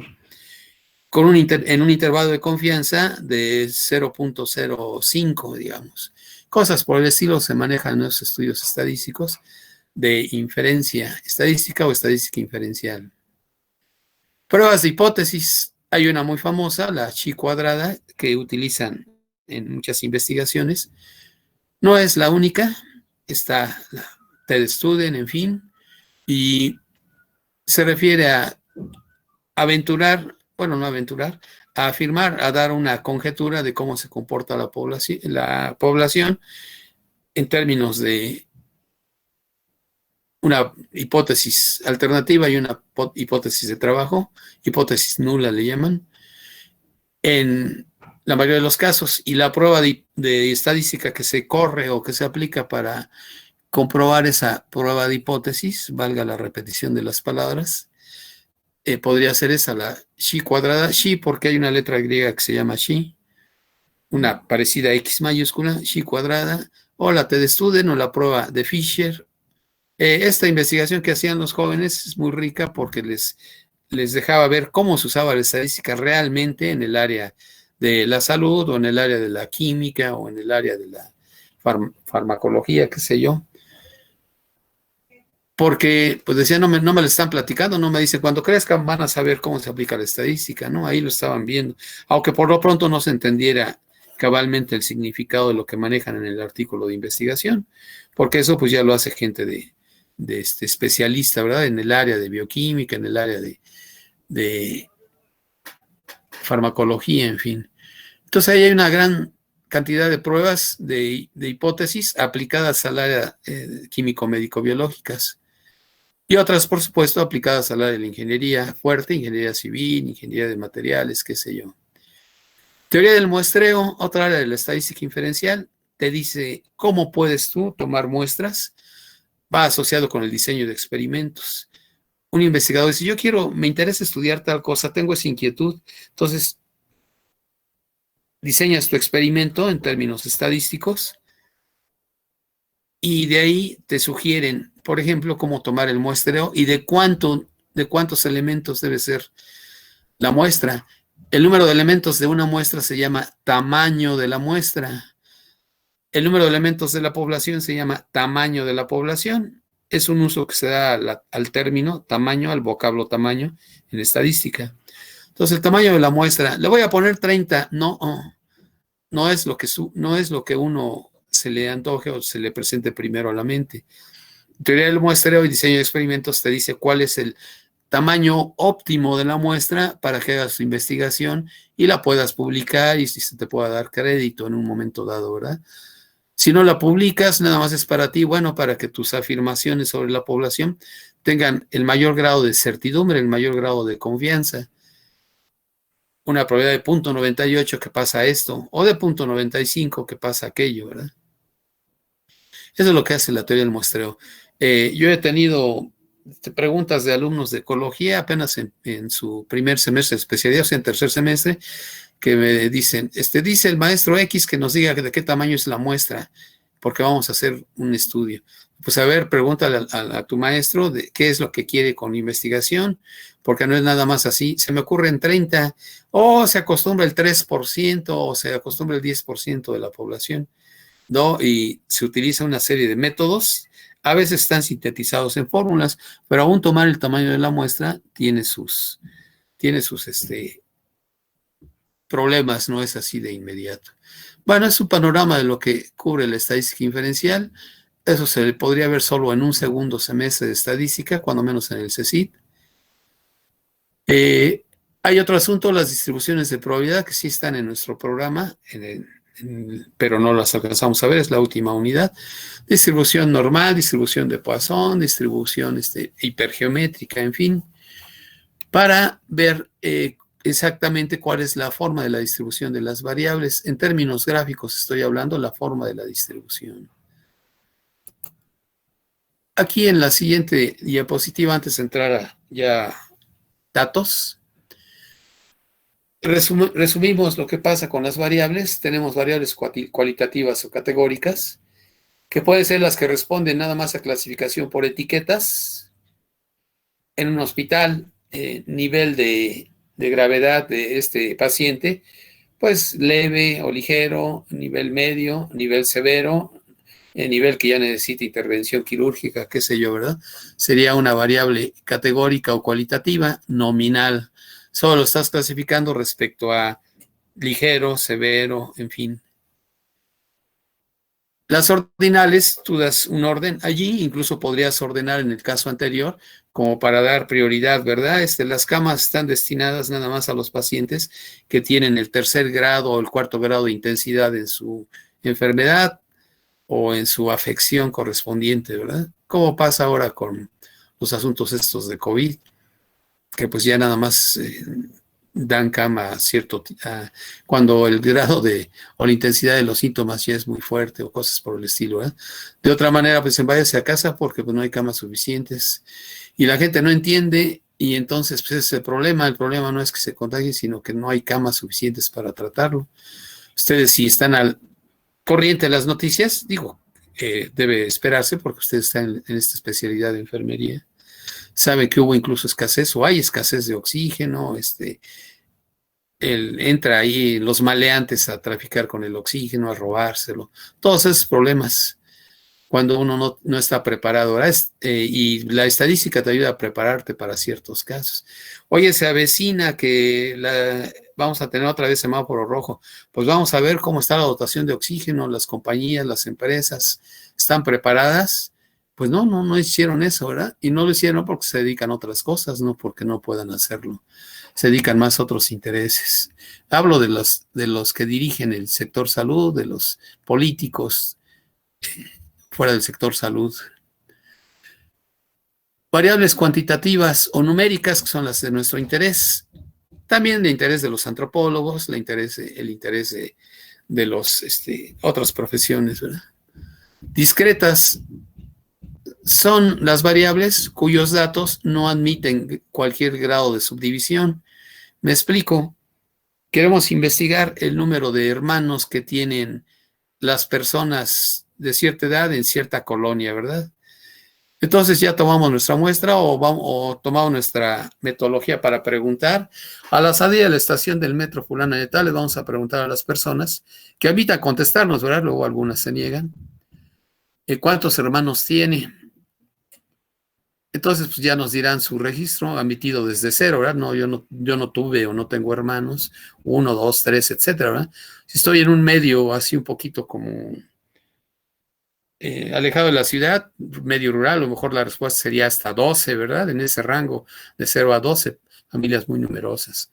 en un intervalo de confianza de 0.05, digamos. Cosas por el estilo se manejan en los estudios estadísticos de inferencia estadística o estadística inferencial. Pruebas de hipótesis. Hay una muy famosa, la chi cuadrada, que utilizan en muchas investigaciones. No es la única, está la TED-Student, en fin, y se refiere a a afirmar, a dar una conjetura de cómo se comporta la población en términos de una hipótesis alternativa y una hipótesis de trabajo, hipótesis nula le llaman, en la mayoría de los casos. Y la prueba de estadística que se corre o que se aplica para comprobar esa prueba de hipótesis, valga la repetición de las palabras, podría ser esa, la chi cuadrada, chi porque hay una letra griega que se llama chi, una parecida a X mayúscula, chi cuadrada, o la TED-Student o la prueba de Fisher. Esta investigación que hacían los jóvenes es muy rica porque les dejaba ver cómo se usaba la estadística realmente en el área de la salud o en el área de la química o en el área de la farmacología, qué sé yo. Porque, pues decía, no me lo están platicando, no me dicen, cuando crezcan van a saber cómo se aplica la estadística, ¿no? Ahí lo estaban viendo. Aunque por lo pronto no se entendiera cabalmente el significado de lo que manejan en el artículo de investigación, porque eso pues ya lo hace gente de especialista, ¿verdad? En el área de bioquímica, en el área de farmacología, en fin. Entonces ahí hay una gran cantidad de pruebas de hipótesis aplicadas al área químico-médico-biológicas y otras, por supuesto, aplicadas al área de la ingeniería fuerte, ingeniería civil, ingeniería de materiales, qué sé yo. Teoría del muestreo, otra área de la estadística inferencial, te dice cómo puedes tú tomar muestras. Va asociado con el diseño de experimentos. un investigador dice, me interesa estudiar tal cosa, tengo esa inquietud, entonces diseñas tu experimento en términos estadísticos y de ahí te sugieren, por ejemplo, cómo tomar el muestreo y de cuántos elementos debe ser la muestra. El número de elementos de una muestra se llama tamaño de la muestra. El número de elementos de la población se llama tamaño de la población. Es un uso que se da al término tamaño, al vocablo tamaño en estadística. Entonces, el tamaño de la muestra, le voy a poner 30, no es lo que uno se le antoje o se le presente primero a la mente. Teoría del muestreo y diseño de experimentos te dice cuál es el tamaño óptimo de la muestra para que hagas tu investigación y la puedas publicar y si se te pueda dar crédito en un momento dado, ¿verdad? Si no la publicas, nada más es para ti, bueno, para que tus afirmaciones sobre la población tengan el mayor grado de certidumbre, el mayor grado de confianza. Una probabilidad de 0.98 que pasa esto, o de 0.95 que pasa aquello, ¿verdad? Eso es lo que hace la teoría del muestreo. Yo he tenido preguntas de alumnos de ecología apenas en su primer semestre de especialidad, o sea, en tercer semestre, que me dicen, dice el maestro X que nos diga de qué tamaño es la muestra, porque vamos a hacer un estudio. Pues a ver, pregúntale a tu maestro de qué es lo que quiere con investigación, porque no es nada más así. Se me ocurren 30, o se acostumbra el 3%, o se acostumbra el 10% de la población, ¿no? Y se utiliza una serie de métodos, a veces están sintetizados en fórmulas, pero aún tomar el tamaño de la muestra tiene sus problemas, no es así de inmediato. Bueno, es un panorama de lo que cubre la estadística inferencial. Eso se le podría ver solo en un segundo semestre de estadística, cuando menos en el CSIC. Hay otro asunto, las distribuciones de probabilidad, que sí están en nuestro programa, pero no las alcanzamos a ver, es la última unidad. Distribución normal, distribución de Poisson, distribución hipergeométrica, en fin, para ver exactamente cuál es la forma de la distribución de las variables. En términos gráficos estoy hablando la forma de la distribución. Aquí en la siguiente diapositiva, antes de entrar a ya datos, resumimos lo que pasa con las variables. Tenemos variables cualitativas o categóricas, que pueden ser las que responden nada más a clasificación por etiquetas. En un hospital, nivel de gravedad de este paciente, pues leve o ligero, nivel medio, nivel severo, nivel que ya necesita intervención quirúrgica, qué sé yo, ¿verdad? Sería una variable categórica o cualitativa nominal. Solo lo estás clasificando respecto a ligero, severo, en fin. Las ordinales, tú das un orden allí, incluso podrías ordenar en el caso anterior, como para dar prioridad, ¿verdad? Las camas están destinadas nada más a los pacientes que tienen el tercer grado o el cuarto grado de intensidad en su enfermedad o en su afección correspondiente, ¿verdad? ¿Cómo pasa ahora con los asuntos estos de COVID? Que pues ya nada más dan cama cuando el grado o la intensidad de los síntomas ya es muy fuerte o cosas por el estilo, ¿verdad? De otra manera, pues váyase a casa porque pues, no hay camas suficientes y la gente no entiende y entonces pues ese es el problema. El problema no es que se contagie, sino que no hay camas suficientes para tratarlo. Ustedes si están al corriente de las noticias, digo, debe esperarse porque ustedes están en esta especialidad de enfermería. Saben que hubo incluso escasez o hay escasez de oxígeno, entra ahí los maleantes a traficar con el oxígeno, a robárselo, todos esos problemas cuando uno no está preparado, ¿verdad? Y la estadística te ayuda a prepararte para ciertos casos. Oye, se avecina que vamos a tener otra vez semáforo rojo, pues vamos a ver cómo está la dotación de oxígeno, las compañías, las empresas, ¿están preparadas? Pues no hicieron eso, ¿verdad? Y no lo hicieron porque se dedican a otras cosas, no porque no puedan hacerlo. Se dedican más a otros intereses. Hablo de los que dirigen el sector salud, de los políticos fuera del sector salud. Variables cuantitativas o numéricas, que son las de nuestro interés. También de interés de los antropólogos, el interés de los otras profesiones, ¿verdad? Discretas son las variables cuyos datos no admiten cualquier grado de subdivisión. Me explico. Queremos investigar el número de hermanos que tienen las personas de cierta edad en cierta colonia, ¿verdad? Entonces ya tomamos nuestra muestra o tomamos nuestra metodología para preguntar. A la salida de la estación del metro fulana de tal, les vamos a preguntar a las personas que evitan contestarnos, ¿verdad? Luego algunas se niegan. ¿Cuántos hermanos tiene? Entonces, pues ya nos dirán su registro admitido desde cero, ¿verdad? No, yo no tuve o no tengo hermanos, 1, 2, 3, etcétera, ¿verdad? Si estoy en un medio así un poquito como alejado de la ciudad, medio rural, a lo mejor la respuesta sería hasta 12, ¿verdad? En ese rango de 0 a 12, familias muy numerosas.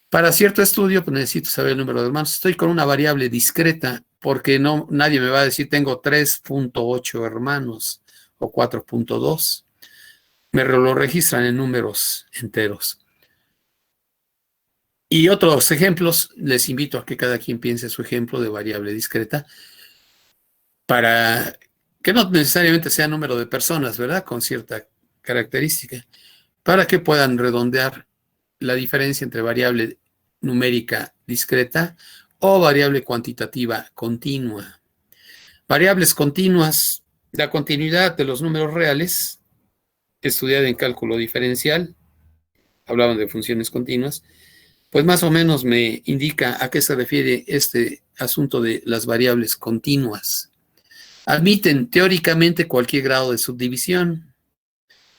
Para cierto estudio, pues necesito saber el número de hermanos. Estoy con una variable discreta porque nadie me va a decir tengo 3.8 hermanos o 4.2. Me lo registran en números enteros. Y otros ejemplos, les invito a que cada quien piense su ejemplo de variable discreta para que no necesariamente sea número de personas, ¿verdad? Con cierta característica, para que puedan redondear la diferencia entre variable numérica discreta o variable cuantitativa continua. Variables continuas, la continuidad de los números reales, estudiada en cálculo diferencial, hablaban de funciones continuas, pues más o menos me indica a qué se refiere este asunto de las variables continuas. Admiten teóricamente cualquier grado de subdivisión.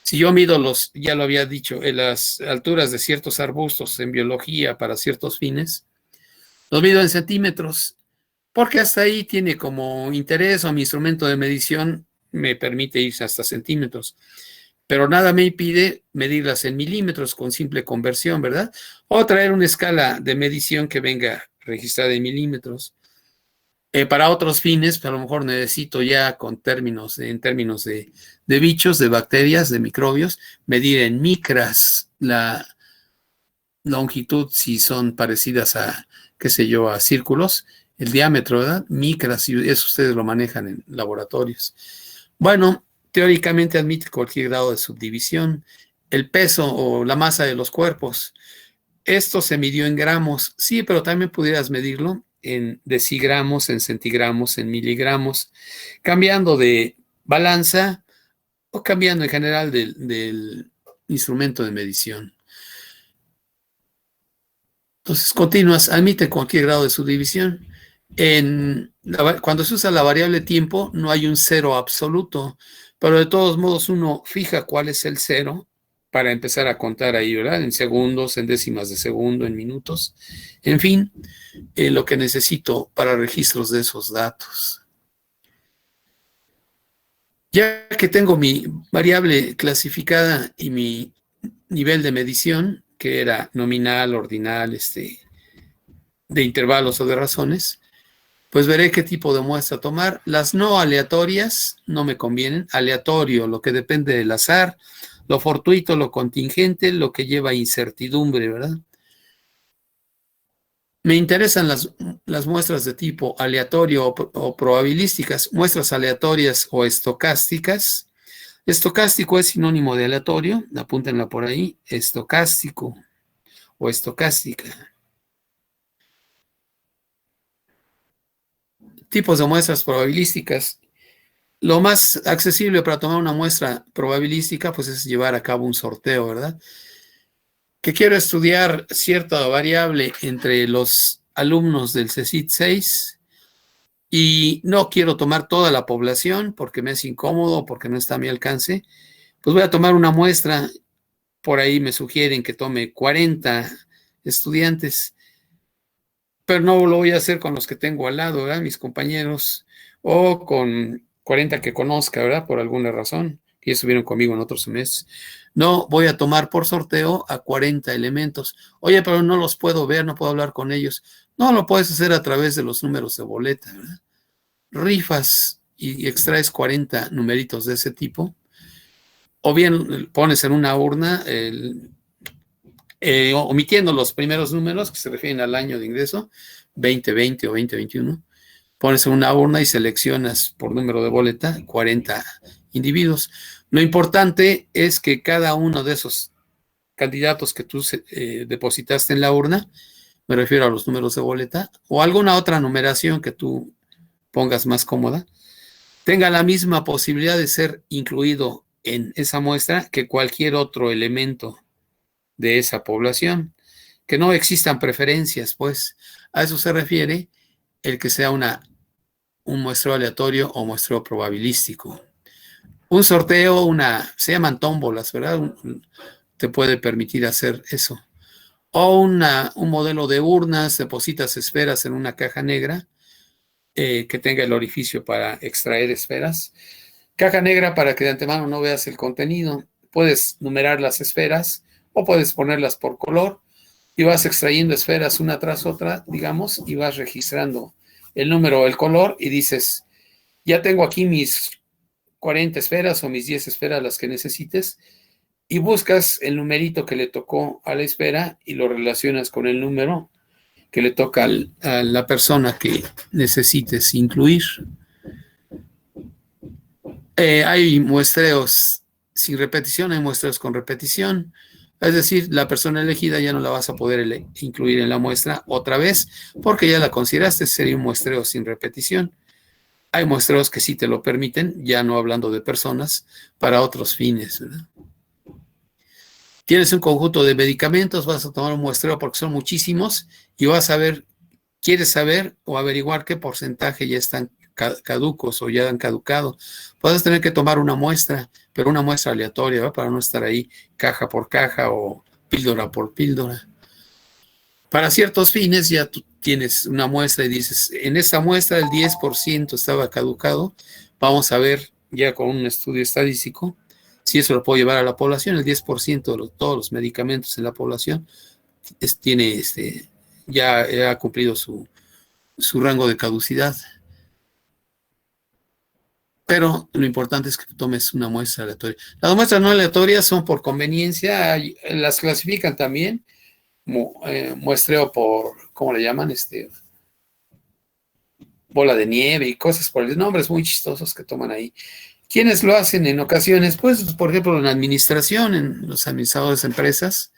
Si yo mido ya lo había dicho, en las alturas de ciertos arbustos en biología para ciertos fines, los mido en centímetros, porque hasta ahí tiene como interés o mi instrumento de medición me permite irse hasta centímetros. Pero nada me impide medirlas en milímetros con simple conversión, ¿verdad? O traer una escala de medición que venga registrada en milímetros. Para otros fines, a lo mejor necesito ya en términos de bichos, de bacterias, de microbios, medir en micras la longitud si son parecidas a, qué sé yo, a círculos, el diámetro, ¿verdad? Micras, y eso ustedes lo manejan en laboratorios. Bueno, teóricamente admite cualquier grado de subdivisión. El peso o la masa de los cuerpos, esto se midió en gramos, sí, pero también pudieras medirlo en decigramos, en centigramos, en miligramos, cambiando de balanza o cambiando en general del instrumento de medición. Entonces, continuas, admite cualquier grado de subdivisión. Cuando se usa la variable tiempo, no hay un cero absoluto, pero de todos modos uno fija cuál es el cero para empezar a contar ahí, ¿verdad? En segundos, en décimas de segundo, en minutos, en fin, lo que necesito para registros de esos datos. Ya que tengo mi variable clasificada y mi nivel de medición, que era nominal, ordinal, de intervalos o de razones, pues veré qué tipo de muestra tomar. Las no aleatorias no me convienen. Aleatorio, lo que depende del azar, lo fortuito, lo contingente, lo que lleva incertidumbre, ¿verdad? Me interesan las muestras de tipo aleatorio o probabilísticas, muestras aleatorias o estocásticas. Estocástico es sinónimo de aleatorio, apúntenla por ahí, estocástico o estocástica. Tipos de muestras probabilísticas. Lo más accesible para tomar una muestra probabilística, pues es llevar a cabo un sorteo, ¿verdad? Que quiero estudiar cierta variable entre los alumnos del CECIT 6 y no quiero tomar toda la población porque me es incómodo, porque no está a mi alcance, pues voy a tomar una muestra. Por ahí me sugieren que tome 40 estudiantes, pero no lo voy a hacer con los que tengo al lado, ¿verdad? Mis compañeros, o con 40 que conozca, ¿verdad? Por alguna razón, que estuvieron conmigo en otros semestres. No, voy a tomar por sorteo a 40 elementos. Oye, pero no los puedo ver, no puedo hablar con ellos. No, lo puedes hacer a través de los números de boleta, ¿verdad? Rifas y extraes 40 numeritos de ese tipo, o bien pones en una urna omitiendo los primeros números que se refieren al año de ingreso, 2020 o 2021, pones en una urna y seleccionas por número de boleta 40 individuos. Lo importante es que cada uno de esos candidatos que tú depositaste en la urna, me refiero a los números de boleta, o alguna otra numeración que tú pongas más cómoda, tenga la misma posibilidad de ser incluido en esa muestra que cualquier otro elemento de esa población, que no existan preferencias, pues a eso se refiere el que sea un muestreo aleatorio o muestreo probabilístico. Un sorteo, se llaman tómbolas, ¿verdad? Te puede permitir hacer eso. O un modelo de urnas, depositas esferas en una caja negra que tenga el orificio para extraer esferas. Caja negra para que de antemano no veas el contenido. Puedes numerar las esferas o puedes ponerlas por color y vas extrayendo esferas una tras otra, digamos, y vas registrando el número o el color y dices, ya tengo aquí mis 40 esferas o mis 10 esferas, las que necesites, y buscas el numerito que le tocó a la esfera y lo relacionas con el número que le toca a la persona que necesites incluir. Hay muestreos sin repetición, hay muestreos con repetición. Es decir, la persona elegida ya no la vas a poder incluir en la muestra otra vez porque ya la consideraste, sería un muestreo sin repetición. Hay muestreos que sí te lo permiten, ya no hablando de personas, para otros fines, ¿verdad? Tienes un conjunto de medicamentos, vas a tomar un muestreo porque son muchísimos y vas a ver, quieres saber o averiguar qué porcentaje ya están caducos o ya han caducado. Puedes tener que tomar una muestra, pero una muestra aleatoria, ¿verdad? Para no estar ahí caja por caja o píldora por píldora. Para ciertos fines ya tú tienes una muestra y dices, en esta muestra el 10% estaba caducado, vamos a ver ya con un estudio estadístico si eso lo puedo llevar a la población. El 10% de todos los medicamentos en la población ya ha cumplido su rango de caducidad. Pero lo importante es que tomes una muestra aleatoria. Las muestras no aleatorias son por conveniencia, las clasifican también, muestreo por, ¿cómo le llaman? Bola de nieve y cosas por el nombres muy chistosos que toman ahí. ¿Quiénes lo hacen en ocasiones? Pues, por ejemplo, en la administración, en los administradores de empresas.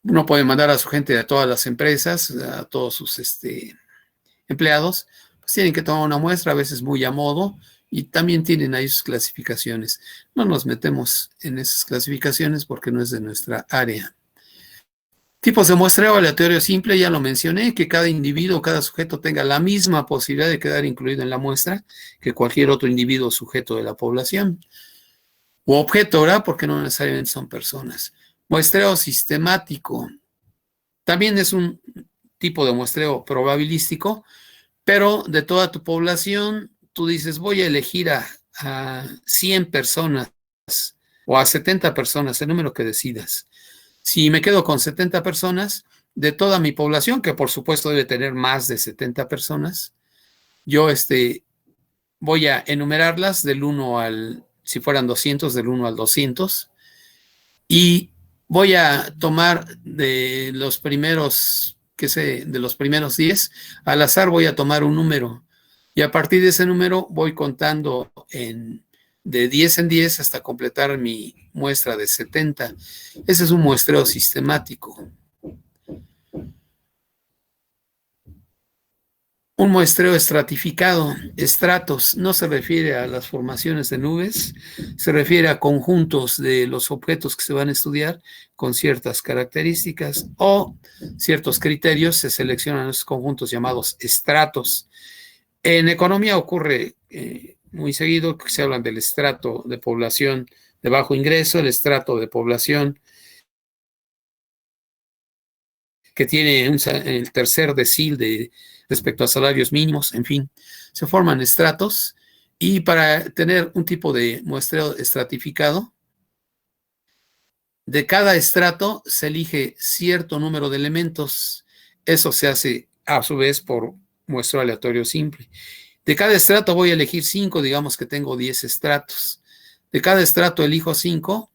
Uno puede mandar a su gente de todas las empresas, a todos sus empleados, pues tienen que tomar una muestra, a veces muy a modo, y también tienen ahí sus clasificaciones. No nos metemos en esas clasificaciones porque no es de nuestra área. Tipos de muestreo aleatorio simple, ya lo mencioné, que cada individuo, cada sujeto tenga la misma posibilidad de quedar incluido en la muestra que cualquier otro individuo o sujeto de la población. O objeto, ¿verdad? Porque no necesariamente son personas. Muestreo sistemático. También es un tipo de muestreo probabilístico, pero de toda tu población, tú dices, voy a elegir a 100 personas o a 70 personas, el número que decidas. Si me quedo con 70 personas, de toda mi población, que por supuesto debe tener más de 70 personas, yo voy a enumerarlas del 1 al, si fueran 200, del 1 al 200, y voy a tomar de los primeros, de los primeros 10, al azar voy a tomar un número, y a partir de ese número voy contando de 10 en 10 hasta completar mi muestra de 70. Ese es un muestreo sistemático. Un muestreo estratificado, estratos, no se refiere a las formaciones de nubes, se refiere a conjuntos de los objetos que se van a estudiar con ciertas características o ciertos criterios, se seleccionan esos conjuntos llamados estratos. En economía ocurre muy seguido que se hablan del estrato de población de bajo ingreso, el estrato de población que tiene el tercer decil respecto a salarios mínimos, en fin, se forman estratos y para tener un tipo de muestreo estratificado, de cada estrato se elige cierto número de elementos, eso se hace a su vez por muestreo aleatorio simple. De cada estrato voy a elegir 5, digamos que tengo 10 estratos. De cada estrato elijo 5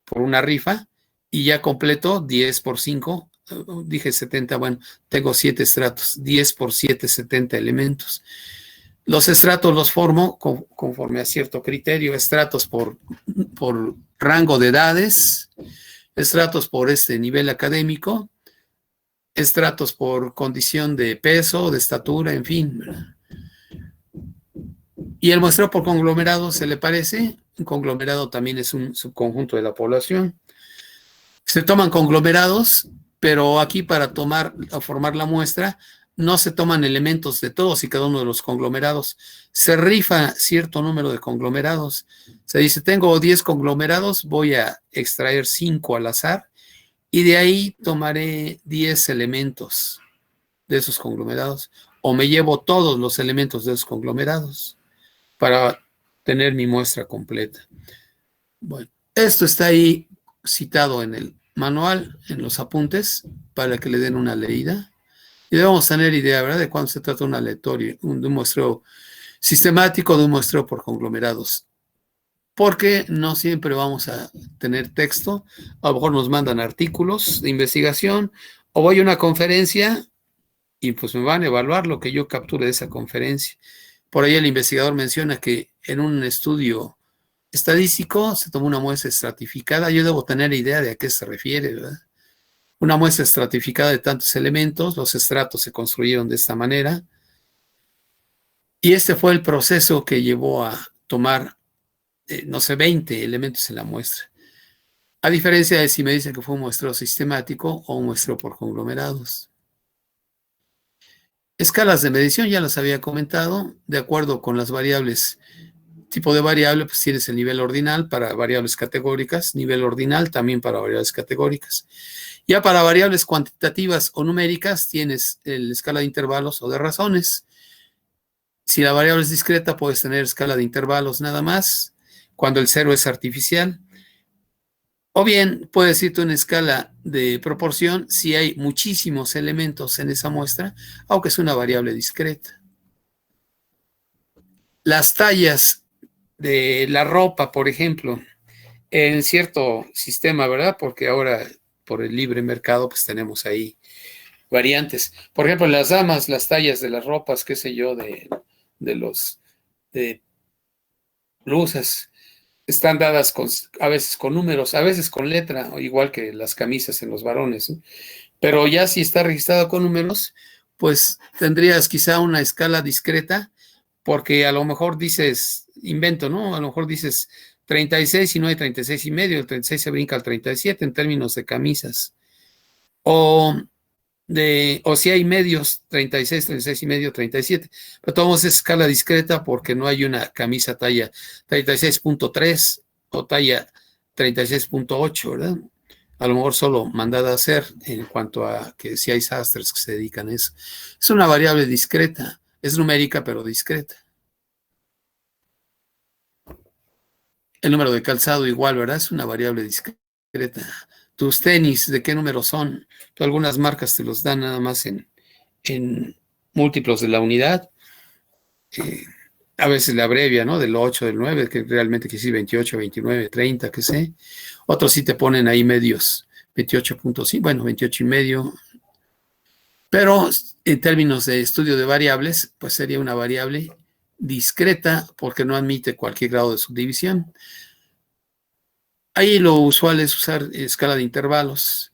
por una rifa y ya completo 10 por 5, dije 70, bueno, tengo 7 estratos, 10 por 7, 70 elementos. Los estratos los formo conforme a cierto criterio, estratos por rango de edades, estratos por nivel académico, estratos por condición de peso, de estatura, en fin, ¿verdad? Y el muestreo por conglomerado, ¿se le parece? Un conglomerado también es un subconjunto de la población. Se toman conglomerados, pero aquí para formar la muestra, no se toman elementos de todos y cada uno de los conglomerados. Se rifa cierto número de conglomerados. Se dice, tengo 10 conglomerados, voy a extraer 5 al azar y de ahí tomaré 10 elementos de esos conglomerados o me llevo todos los elementos de esos conglomerados para tener mi muestra completa. Bueno, esto está ahí citado en el manual, en los apuntes, para que le den una leída. Y debemos tener idea, ¿verdad?, de cuándo se trata de una aleatoria, de un muestreo sistemático, de un muestreo por conglomerados. Porque no siempre vamos a tener texto, a lo mejor nos mandan artículos de investigación, o voy a una conferencia y pues me van a evaluar lo que yo capture de esa conferencia. Por ahí el investigador menciona que en un estudio estadístico se tomó una muestra estratificada. Yo debo tener idea de a qué se refiere, ¿verdad? Una muestra estratificada de tantos elementos, los estratos se construyeron de esta manera. Y este fue el proceso que llevó a tomar, no sé, 20 elementos en la muestra. A diferencia de si me dicen que fue un muestreo sistemático o un muestreo por conglomerados. Escalas de medición, ya las había comentado, de acuerdo con las variables. Tipo de variable, pues tienes el nivel ordinal para variables categóricas, nivel ordinal también para variables categóricas. Ya para variables cuantitativas o numéricas tienes la escala de intervalos o de razones. Si la variable es discreta, puedes tener escala de intervalos nada más, cuando el cero es artificial. O bien, puedes irte a una escala de proporción si hay muchísimos elementos en esa muestra, aunque es una variable discreta. Las tallas de la ropa, por ejemplo, en cierto sistema, ¿verdad? Porque ahora, por el libre mercado, pues tenemos ahí variantes. Por ejemplo, las damas, las tallas de las ropas, qué sé yo, de blusas, están dadas a veces con números, a veces con letra, igual que las camisas en los varones, ¿no? Pero ya si está registrado con números, pues tendrías quizá una escala discreta, porque a lo mejor dices, invento, ¿no? A lo mejor dices 36 y no hay 36 y medio, el 36 se brinca al 37 en términos de camisas. O si hay medios, 36, 36 y medio, 37. Pero tomamos esa escala discreta porque no hay una camisa talla 36.3 o talla 36.8, ¿verdad? A lo mejor solo mandada a hacer en cuanto a que si hay sastres que se dedican a eso. Es una variable discreta, es numérica pero discreta. El número de calzado igual, ¿verdad? Es una variable discreta. Tus tenis, ¿de qué número son? Algunas marcas te los dan nada más en múltiplos de la unidad. A veces la abrevia, ¿no? Del 8, del 9, que realmente quiere decir 28, 29, 30, qué sé. Otros sí te ponen ahí medios, 28.5, bueno, 28 y medio. Pero en términos de estudio de variables, pues sería una variable discreta porque no admite cualquier grado de subdivisión. Ahí lo usual es usar escala de intervalos.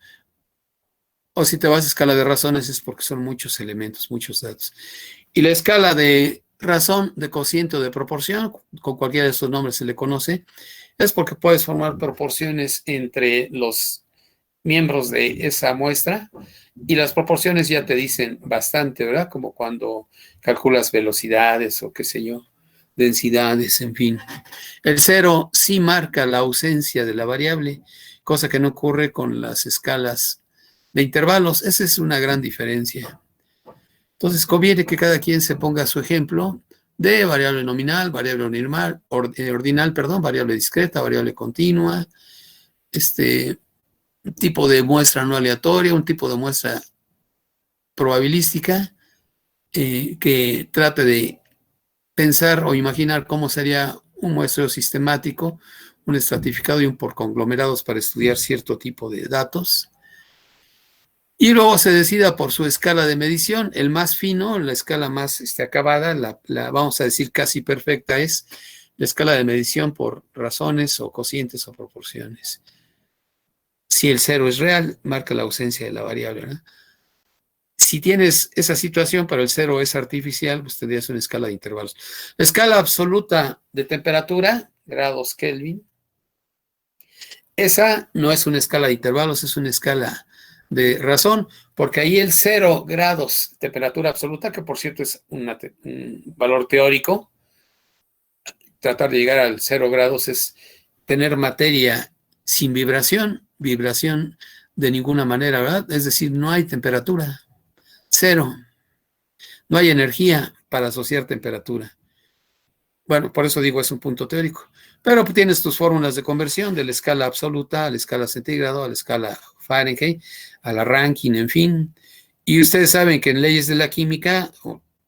O si te vas a escala de razones es porque son muchos elementos, muchos datos. Y la escala de razón, de cociente o de proporción, con cualquiera de estos nombres se le conoce, es porque puedes formar proporciones entre los miembros de esa muestra y las proporciones ya te dicen bastante, ¿verdad? Como cuando calculas velocidades o qué sé yo, densidades, en fin. El cero sí marca la ausencia de la variable, cosa que no ocurre con las escalas de intervalos. Esa es una gran diferencia. Entonces conviene que cada quien se ponga su ejemplo de variable nominal, variable ordinal, variable discreta, variable continua, un tipo de muestra no aleatoria, un tipo de muestra probabilística, que trate de pensar o imaginar cómo sería un muestreo sistemático, un estratificado y un por conglomerados para estudiar cierto tipo de datos. Y luego se decida por su escala de medición. El más fino, la escala más acabada, la vamos a decir casi perfecta, es la escala de medición por razones o cocientes o proporciones. Si el 0 es real, marca la ausencia de la variable, ¿verdad? Si tienes esa situación, pero el 0 es artificial, pues tendrías una escala de intervalos. La escala absoluta de temperatura, grados Kelvin, esa no es una escala de intervalos, es una escala de razón, porque ahí el 0 grados temperatura absoluta, que por cierto es un valor teórico, tratar de llegar al 0 grados es tener materia sin vibración de ninguna manera, ¿verdad? Es decir, no hay temperatura, 0. No hay energía para asociar temperatura. Bueno, por eso digo, es un punto teórico. Pero tienes tus fórmulas de conversión de la escala absoluta a la escala centígrado, a la escala Fahrenheit, a la Rankine, en fin. Y ustedes saben que en leyes de la química,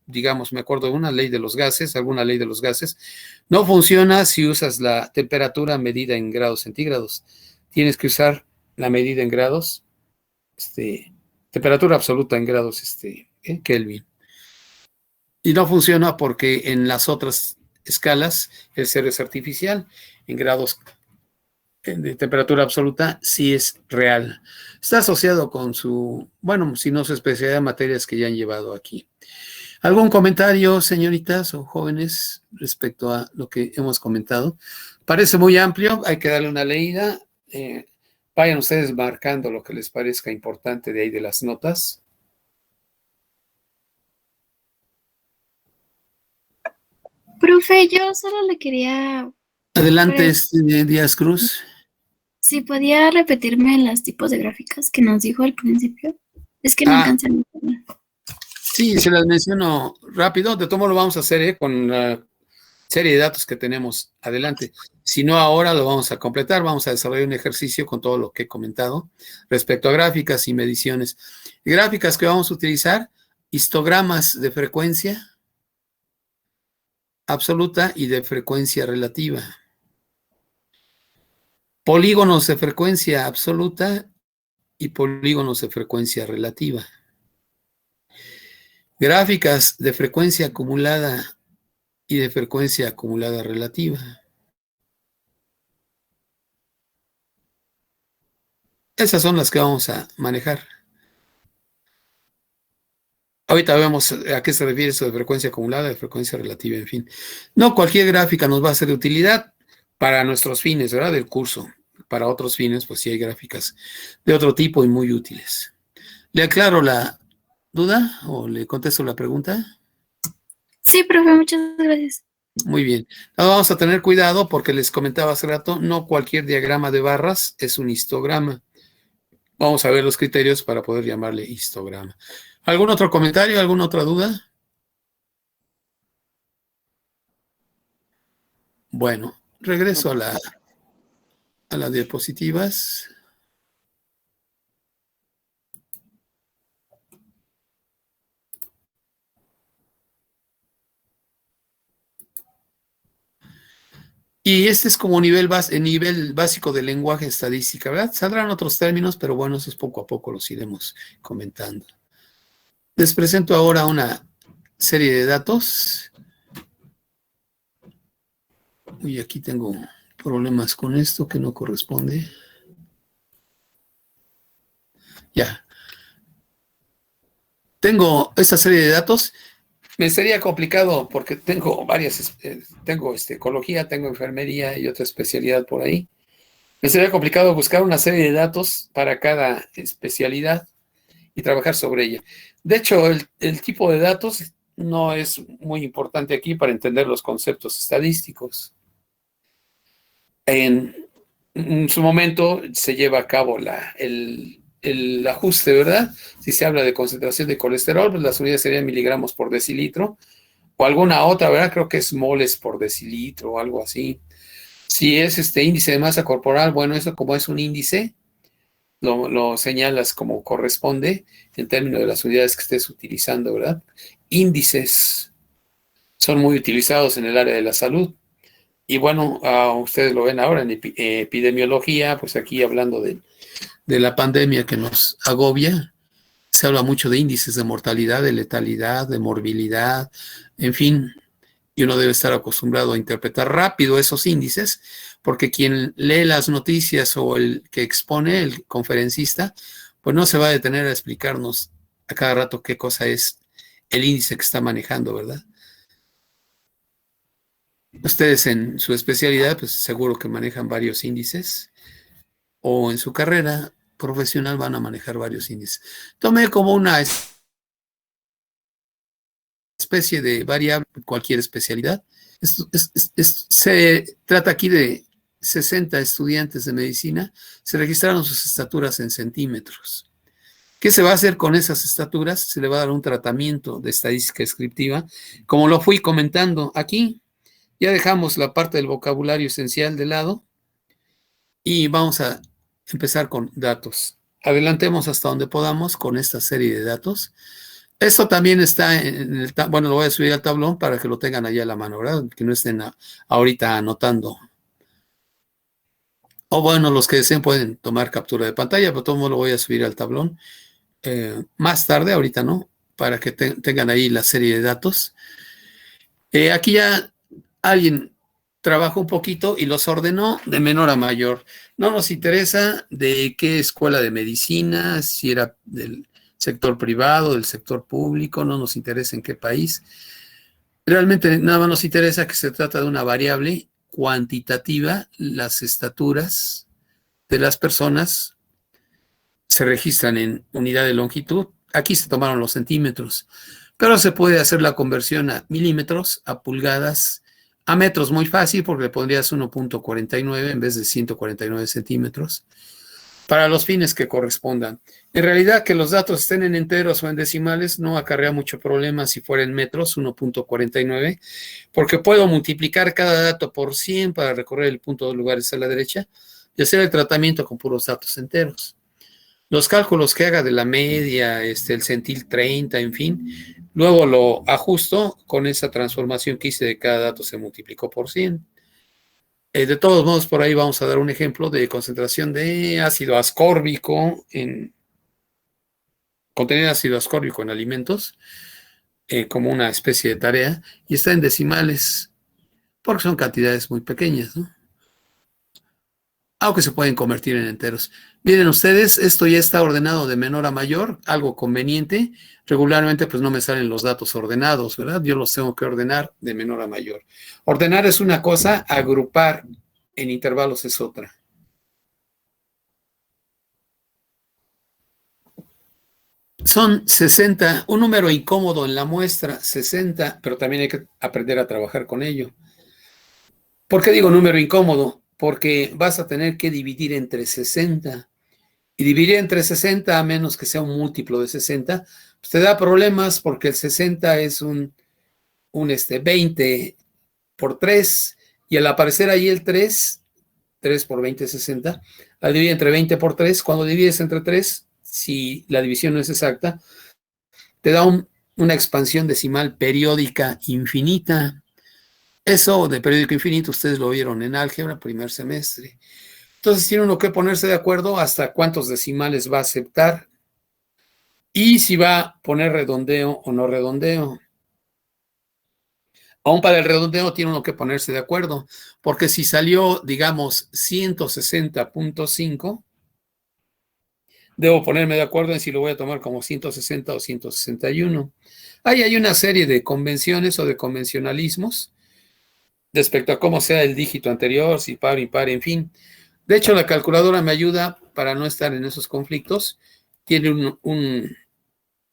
digamos, me acuerdo de una ley de los gases, alguna ley de los gases, no funciona si usas la temperatura medida en grados centígrados. Tienes que usar la medida en grados, temperatura absoluta en grados Kelvin. Y no funciona porque en las otras escalas el 0 es artificial, en grados de temperatura absoluta sí es real. Está asociado con su, bueno, si no su especialidad de materias que ya han llevado aquí. ¿Algún comentario, señoritas o jóvenes, respecto a lo que hemos comentado? Parece muy amplio, hay que darle una leída. Vayan ustedes marcando lo que les parezca importante de ahí de las notas. Profe, yo solo le quería... Adelante, Díaz Cruz. Si podía repetirme los tipos de gráficas que nos dijo al principio. Es que no alcancé a entender. Sí, se las menciono rápido. De todo modo lo vamos a hacer con la serie de datos que tenemos adelante. Si no, ahora lo vamos a completar. Vamos a desarrollar un ejercicio con todo lo que he comentado respecto a gráficas y mediciones. Gráficas que vamos a utilizar, histogramas de frecuencia absoluta y de frecuencia relativa. Polígonos de frecuencia absoluta y polígonos de frecuencia relativa. Gráficas de frecuencia acumulada y de frecuencia acumulada relativa. Esas son las que vamos a manejar. Ahorita vemos a qué se refiere eso de frecuencia acumulada, de frecuencia relativa, en fin. No cualquier gráfica nos va a ser de utilidad para nuestros fines, ¿verdad? Del curso. Para otros fines, pues sí hay gráficas de otro tipo y muy útiles. ¿Le aclaro la duda o le contesto la pregunta? Sí, profe, muchas gracias. Muy bien. Ahora vamos a tener cuidado porque les comentaba hace rato, no cualquier diagrama de barras es un histograma. Vamos a ver los criterios para poder llamarle histograma. ¿Algún otro comentario? ¿Alguna otra duda? Bueno, regreso a las diapositivas. Y este es como nivel básico de lenguaje estadística, ¿verdad? Saldrán otros términos, pero bueno, esos poco a poco los iremos comentando. Les presento ahora una serie de datos. Uy, aquí tengo problemas con esto que no corresponde. Ya. Tengo esta serie de datos. Me sería complicado porque tengo varias, tengo ecología, tengo enfermería y otra especialidad por ahí. Me sería complicado buscar una serie de datos para cada especialidad y trabajar sobre ella. De hecho, el tipo de datos no es muy importante aquí para entender los conceptos estadísticos. En su momento se lleva a cabo el ajuste, ¿verdad? Si se habla de concentración de colesterol, pues las unidades serían miligramos por decilitro, o alguna otra, ¿verdad? Creo que es moles por decilitro o algo así. Si es índice de masa corporal, bueno, eso como es un índice, lo señalas como corresponde en términos de las unidades que estés utilizando, ¿verdad? Índices son muy utilizados en el área de la salud. Y bueno, ustedes lo ven ahora en epidemiología, pues aquí hablando de la pandemia que nos agobia, se habla mucho de índices de mortalidad, de letalidad, de morbilidad, en fin, y uno debe estar acostumbrado a interpretar rápido esos índices, porque quien lee las noticias o el que expone, el conferencista, pues no se va a detener a explicarnos a cada rato qué cosa es el índice que está manejando, ¿verdad? Ustedes en su especialidad, pues seguro que manejan varios índices, o en su carrera profesional van a manejar varios índices. Tome como una especie de variable en cualquier especialidad. Se trata aquí de 60 estudiantes de medicina, se registraron sus estaturas en centímetros. ¿Qué se va a hacer con esas estaturas? Se le va a dar un tratamiento de estadística descriptiva, como lo fui comentando aquí. Ya dejamos la parte del vocabulario esencial de lado y vamos a empezar con datos. Adelantemos hasta donde podamos con esta serie de datos. Esto también está bueno, lo voy a subir al tablón para que lo tengan allá a la mano, ¿verdad? Que no estén ahorita anotando. O bueno, los que deseen pueden tomar captura de pantalla, pero todo modo lo voy a subir al tablón. Más tarde, ahorita no, para que tengan ahí la serie de datos. Aquí ya alguien trabajó un poquito y los ordenó de menor a mayor. No nos interesa de qué escuela de medicina, si era del sector privado, del sector público, no nos interesa en qué país. Realmente nada más nos interesa que se trata de una variable cuantitativa, las estaturas de las personas se registran en unidad de longitud. Aquí se tomaron los centímetros, pero se puede hacer la conversión a milímetros, a pulgadas, a metros muy fácil porque le pondrías 1.49 en vez de 149 centímetros para los fines que correspondan. En realidad, que los datos estén en enteros o en decimales no acarrea mucho problema si fuera en metros, 1.49, porque puedo multiplicar cada dato por 100 para recorrer el punto de lugares a la derecha y hacer el tratamiento con puros datos enteros. Los cálculos que haga de la media, el centil 30, en fin, luego lo ajusto con esa transformación que hice de cada dato se multiplicó por 100. De todos modos, por ahí vamos a dar un ejemplo de concentración de ácido ascórbico contener ácido ascórbico en alimentos, como una especie de tarea, y está en decimales, porque son cantidades muy pequeñas, ¿no? Aunque se pueden convertir en enteros. Miren ustedes, esto ya está ordenado de menor a mayor, algo conveniente. Regularmente pues no me salen los datos ordenados, ¿verdad? Yo los tengo que ordenar de menor a mayor. Ordenar es una cosa, agrupar en intervalos es otra. Son 60, un número incómodo en la muestra, 60, pero también hay que aprender a trabajar con ello. ¿Por qué digo número incómodo? Porque vas a tener que dividir entre 60. Y dividir entre 60, a menos que sea un múltiplo de 60, pues te da problemas porque el 60 es un 20 por 3, y al aparecer ahí el 3 por 20 es 60, al dividir entre 20 por 3, cuando divides entre 3, si la división no es exacta, te da una expansión decimal periódica infinita. Eso de periódico infinito ustedes lo vieron en álgebra, primer semestre. Entonces tiene uno que ponerse de acuerdo hasta cuántos decimales va a aceptar y si va a poner redondeo o no redondeo. Aún para el redondeo tiene uno que ponerse de acuerdo, porque si salió, digamos, 160.5, debo ponerme de acuerdo en si lo voy a tomar como 160 o 161. Ahí hay una serie de convenciones o de convencionalismos respecto a cómo sea el dígito anterior, si par, impar, en fin. De hecho, la calculadora me ayuda para no estar en esos conflictos. Tiene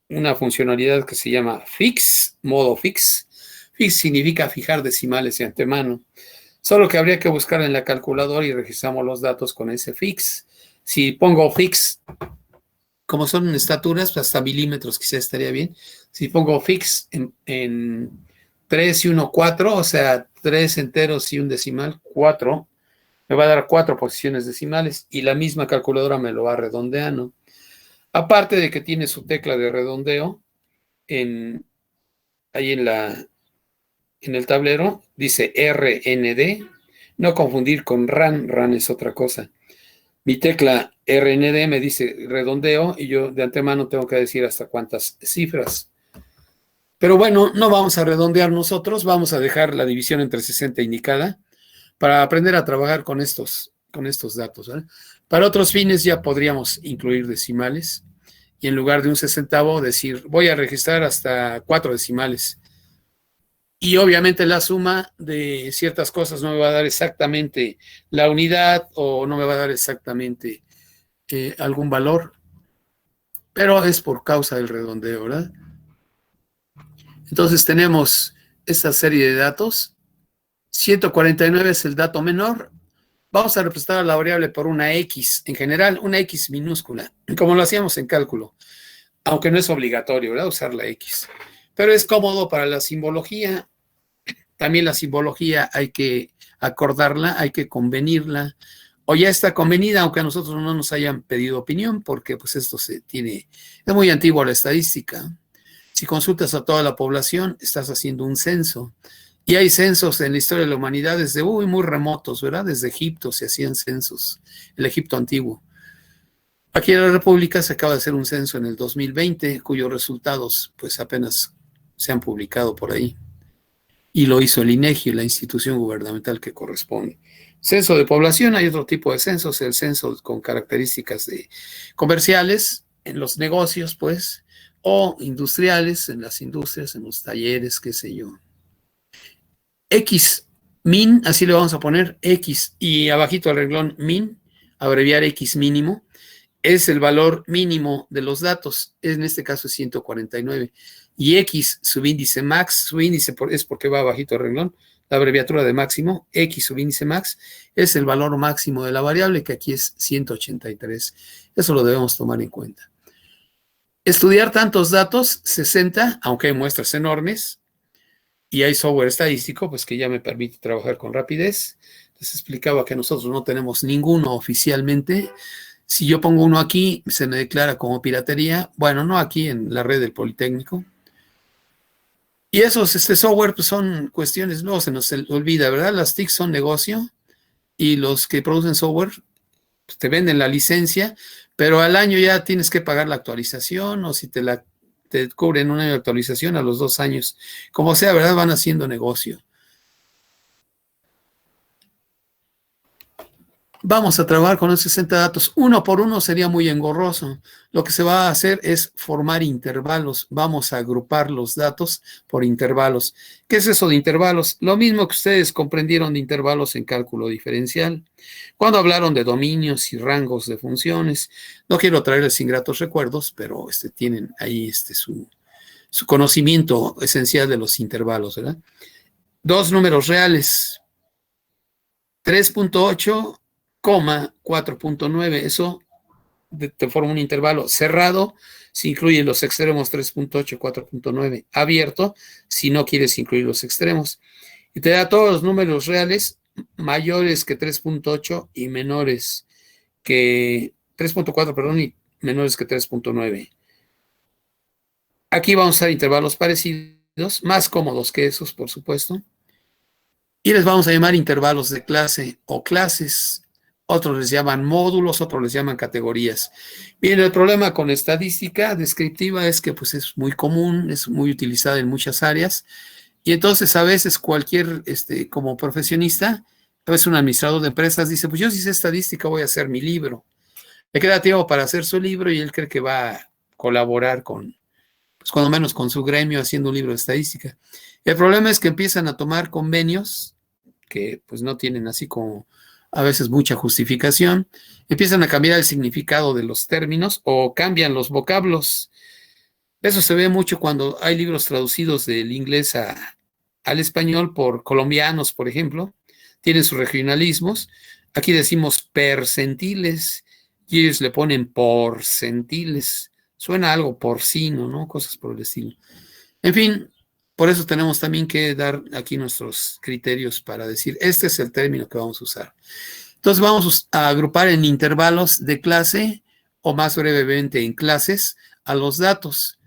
una funcionalidad que se llama fix, modo fix. Fix significa fijar decimales de antemano. Solo que habría que buscar en la calculadora y registramos los datos con ese fix. Si pongo fix, como son estaturas, pues hasta milímetros quizás estaría bien. Si pongo fix en 3 y 1, 4, o sea, 3 enteros y un decimal, 4, me va a dar 4 posiciones decimales y la misma calculadora me lo va redondeando. Aparte de que tiene su tecla de redondeo ahí en el tablero, dice RND, no confundir con RAN, RAN es otra cosa. Mi tecla RND me dice redondeo y yo de antemano tengo que decir hasta cuántas cifras. Pero bueno, no vamos a redondear nosotros, vamos a dejar la división entre 60 indicada para aprender a trabajar con estos datos, ¿vale? Para otros fines ya podríamos incluir decimales y en lugar de un sesentavo decir voy a registrar hasta 4 decimales. Y obviamente la suma de ciertas cosas no me va a dar exactamente la unidad o no me va a dar exactamente algún valor, pero es por causa del redondeo, ¿verdad? Entonces tenemos esta serie de datos. 149 es el dato menor. Vamos a representar a la variable por una X, en general una X minúscula, como lo hacíamos en cálculo, aunque no es obligatorio, ¿verdad? Usar la X. Pero es cómodo para la simbología. También la simbología hay que acordarla, hay que convenirla, o ya está convenida, aunque a nosotros no nos hayan pedido opinión, porque pues esto es muy antiguo la estadística. Si consultas a toda la población, estás haciendo un censo. Y hay censos en la historia de la humanidad desde muy remotos, ¿verdad? Desde Egipto se hacían censos, el Egipto antiguo. Aquí en la República se acaba de hacer un censo en el 2020, cuyos resultados pues apenas se han publicado por ahí. Y lo hizo el INEGI, la institución gubernamental que corresponde. Censo de población, hay otro tipo de censos, el censo con características comerciales, en los negocios, pues, o industriales, en las industrias, en los talleres, qué sé yo. X min, así le vamos a poner, X, y abajito el renglón min, abreviar X mínimo, es el valor mínimo de los datos, en este caso es 149. Y X, subíndice max, subíndice es porque va abajito el renglón, la abreviatura de máximo, X subíndice max, es el valor máximo de la variable, que aquí es 183. Eso lo debemos tomar en cuenta. Estudiar tantos datos, 60, aunque hay muestras enormes, y hay software estadístico, pues que ya me permite trabajar con rapidez. Les explicaba que nosotros no tenemos ninguno oficialmente. Si yo pongo uno aquí, se me declara como piratería. Bueno, no aquí en la red del Politécnico. Y esos software pues son cuestiones, luego se nos olvida, ¿verdad? Las TIC son negocio y los que producen software pues, te venden la licencia, pero al año ya tienes que pagar la actualización o si te cubren un año de actualización a los 2 años. Como sea, ¿verdad? Van haciendo negocio. Vamos a trabajar con los 60 datos. Uno por uno sería muy engorroso. Lo que se va a hacer es formar intervalos. Vamos a agrupar los datos por intervalos. ¿Qué es eso de intervalos? Lo mismo que ustedes comprendieron de intervalos en cálculo diferencial. Cuando hablaron de dominios y rangos de funciones, no quiero traerles ingratos recuerdos, pero tienen ahí su conocimiento esencial de los intervalos, ¿verdad? 2 números reales, 3.8, 4.9, eso te forma un intervalo cerrado si incluyen los extremos 3.8, 4.9, abierto si no quieres incluir los extremos. Y te da todos los números reales mayores que 3.8 y menores que 3.4, perdón, y menores que 3.9. Aquí vamos a usar intervalos parecidos, más cómodos que esos, por supuesto. Y les vamos a llamar intervalos de clase o clases. Otros les llaman módulos, otros les llaman categorías. Bien, el problema con estadística descriptiva es que pues, es muy común, es muy utilizada en muchas áreas. Y entonces a veces cualquier, como profesionista, a veces un administrador de empresas dice, pues yo si sé estadística voy a hacer mi libro. Le queda tiempo para hacer su libro y él cree que va a colaborar con, pues cuando menos con su gremio haciendo un libro de estadística. El problema es que empiezan a tomar convenios que pues no tienen así como a veces mucha justificación, empiezan a cambiar el significado de los términos o cambian los vocablos. Eso se ve mucho cuando hay libros traducidos del inglés al español por colombianos, por ejemplo, tienen sus regionalismos. Aquí decimos percentiles y ellos le ponen porcentiles. Suena algo porcino, ¿no? Cosas por el estilo. En fin, por eso tenemos también que dar aquí nuestros criterios para decir, este es el término que vamos a usar. Entonces vamos a agrupar en intervalos de clase o más brevemente en clases a los datos,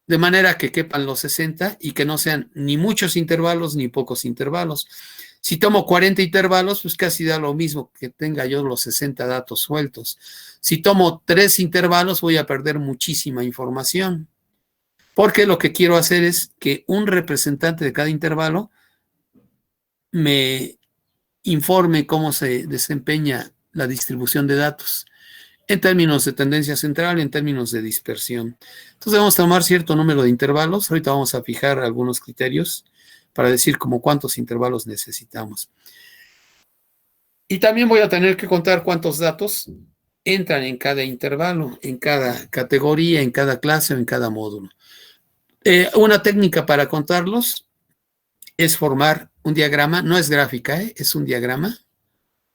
de manera que quepan los 60 y que no sean ni muchos intervalos ni pocos intervalos. Si tomo 40 intervalos, pues casi da lo mismo que tenga yo los 60 datos sueltos. Si tomo 3 intervalos, voy a perder muchísima información, porque lo que quiero hacer es que un representante de cada intervalo me informe cómo se desempeña la distribución de datos en términos de tendencia central, en términos de dispersión. Entonces vamos a tomar cierto número de intervalos. Ahorita vamos a fijar algunos criterios para decir como cuántos intervalos necesitamos. Y también voy a tener que contar cuántos datos entran en cada intervalo, en cada categoría, en cada clase o en cada módulo. Una técnica para contarlos es formar un diagrama, no es gráfica, es un diagrama.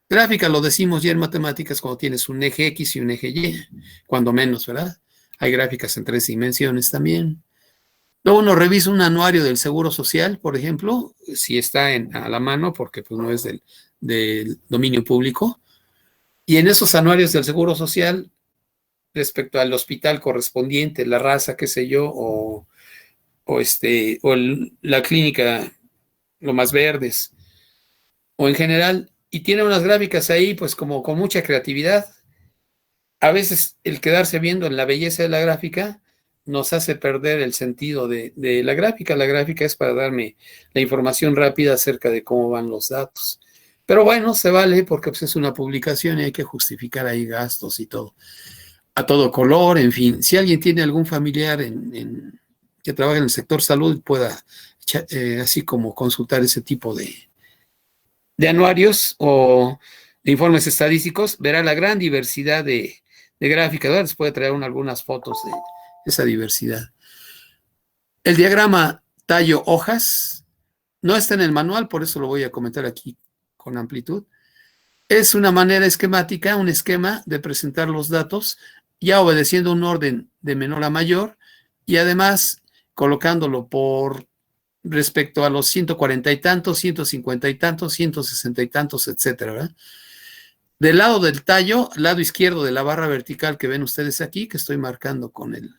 Gráfica lo decimos ya en matemáticas cuando tienes un eje X y un eje Y, cuando menos, ¿verdad? Hay gráficas en 3 dimensiones también. Luego uno revisa un anuario del Seguro Social, por ejemplo, si está a la mano, porque pues no es del dominio público. Y en esos anuarios del Seguro Social, respecto al hospital correspondiente, la raza, qué sé yo, o la clínica Lomas Verdes, o en general, y tiene unas gráficas ahí, pues como con mucha creatividad. A veces el quedarse viendo en la belleza de la gráfica nos hace perder el sentido de la gráfica. La gráfica es para darme la información rápida acerca de cómo van los datos. Pero bueno, se vale porque pues, es una publicación y hay que justificar ahí gastos y todo. A todo color, en fin. Si alguien tiene algún familiar que trabaja en el sector salud, pueda así como consultar ese tipo de anuarios o de informes estadísticos, verá la gran diversidad de gráficas. Les puede traer algunas fotos de esa diversidad. El diagrama tallo hojas no está en el manual, por eso lo voy a comentar aquí con amplitud. Es una manera esquemática, un esquema de presentar los datos, ya obedeciendo un orden de menor a mayor y además colocándolo por respecto a los 140 y tantos, 150 y tantos, 160 y tantos, etcétera, ¿verdad? Del lado del tallo, lado izquierdo de la barra vertical que ven ustedes aquí, que estoy marcando con el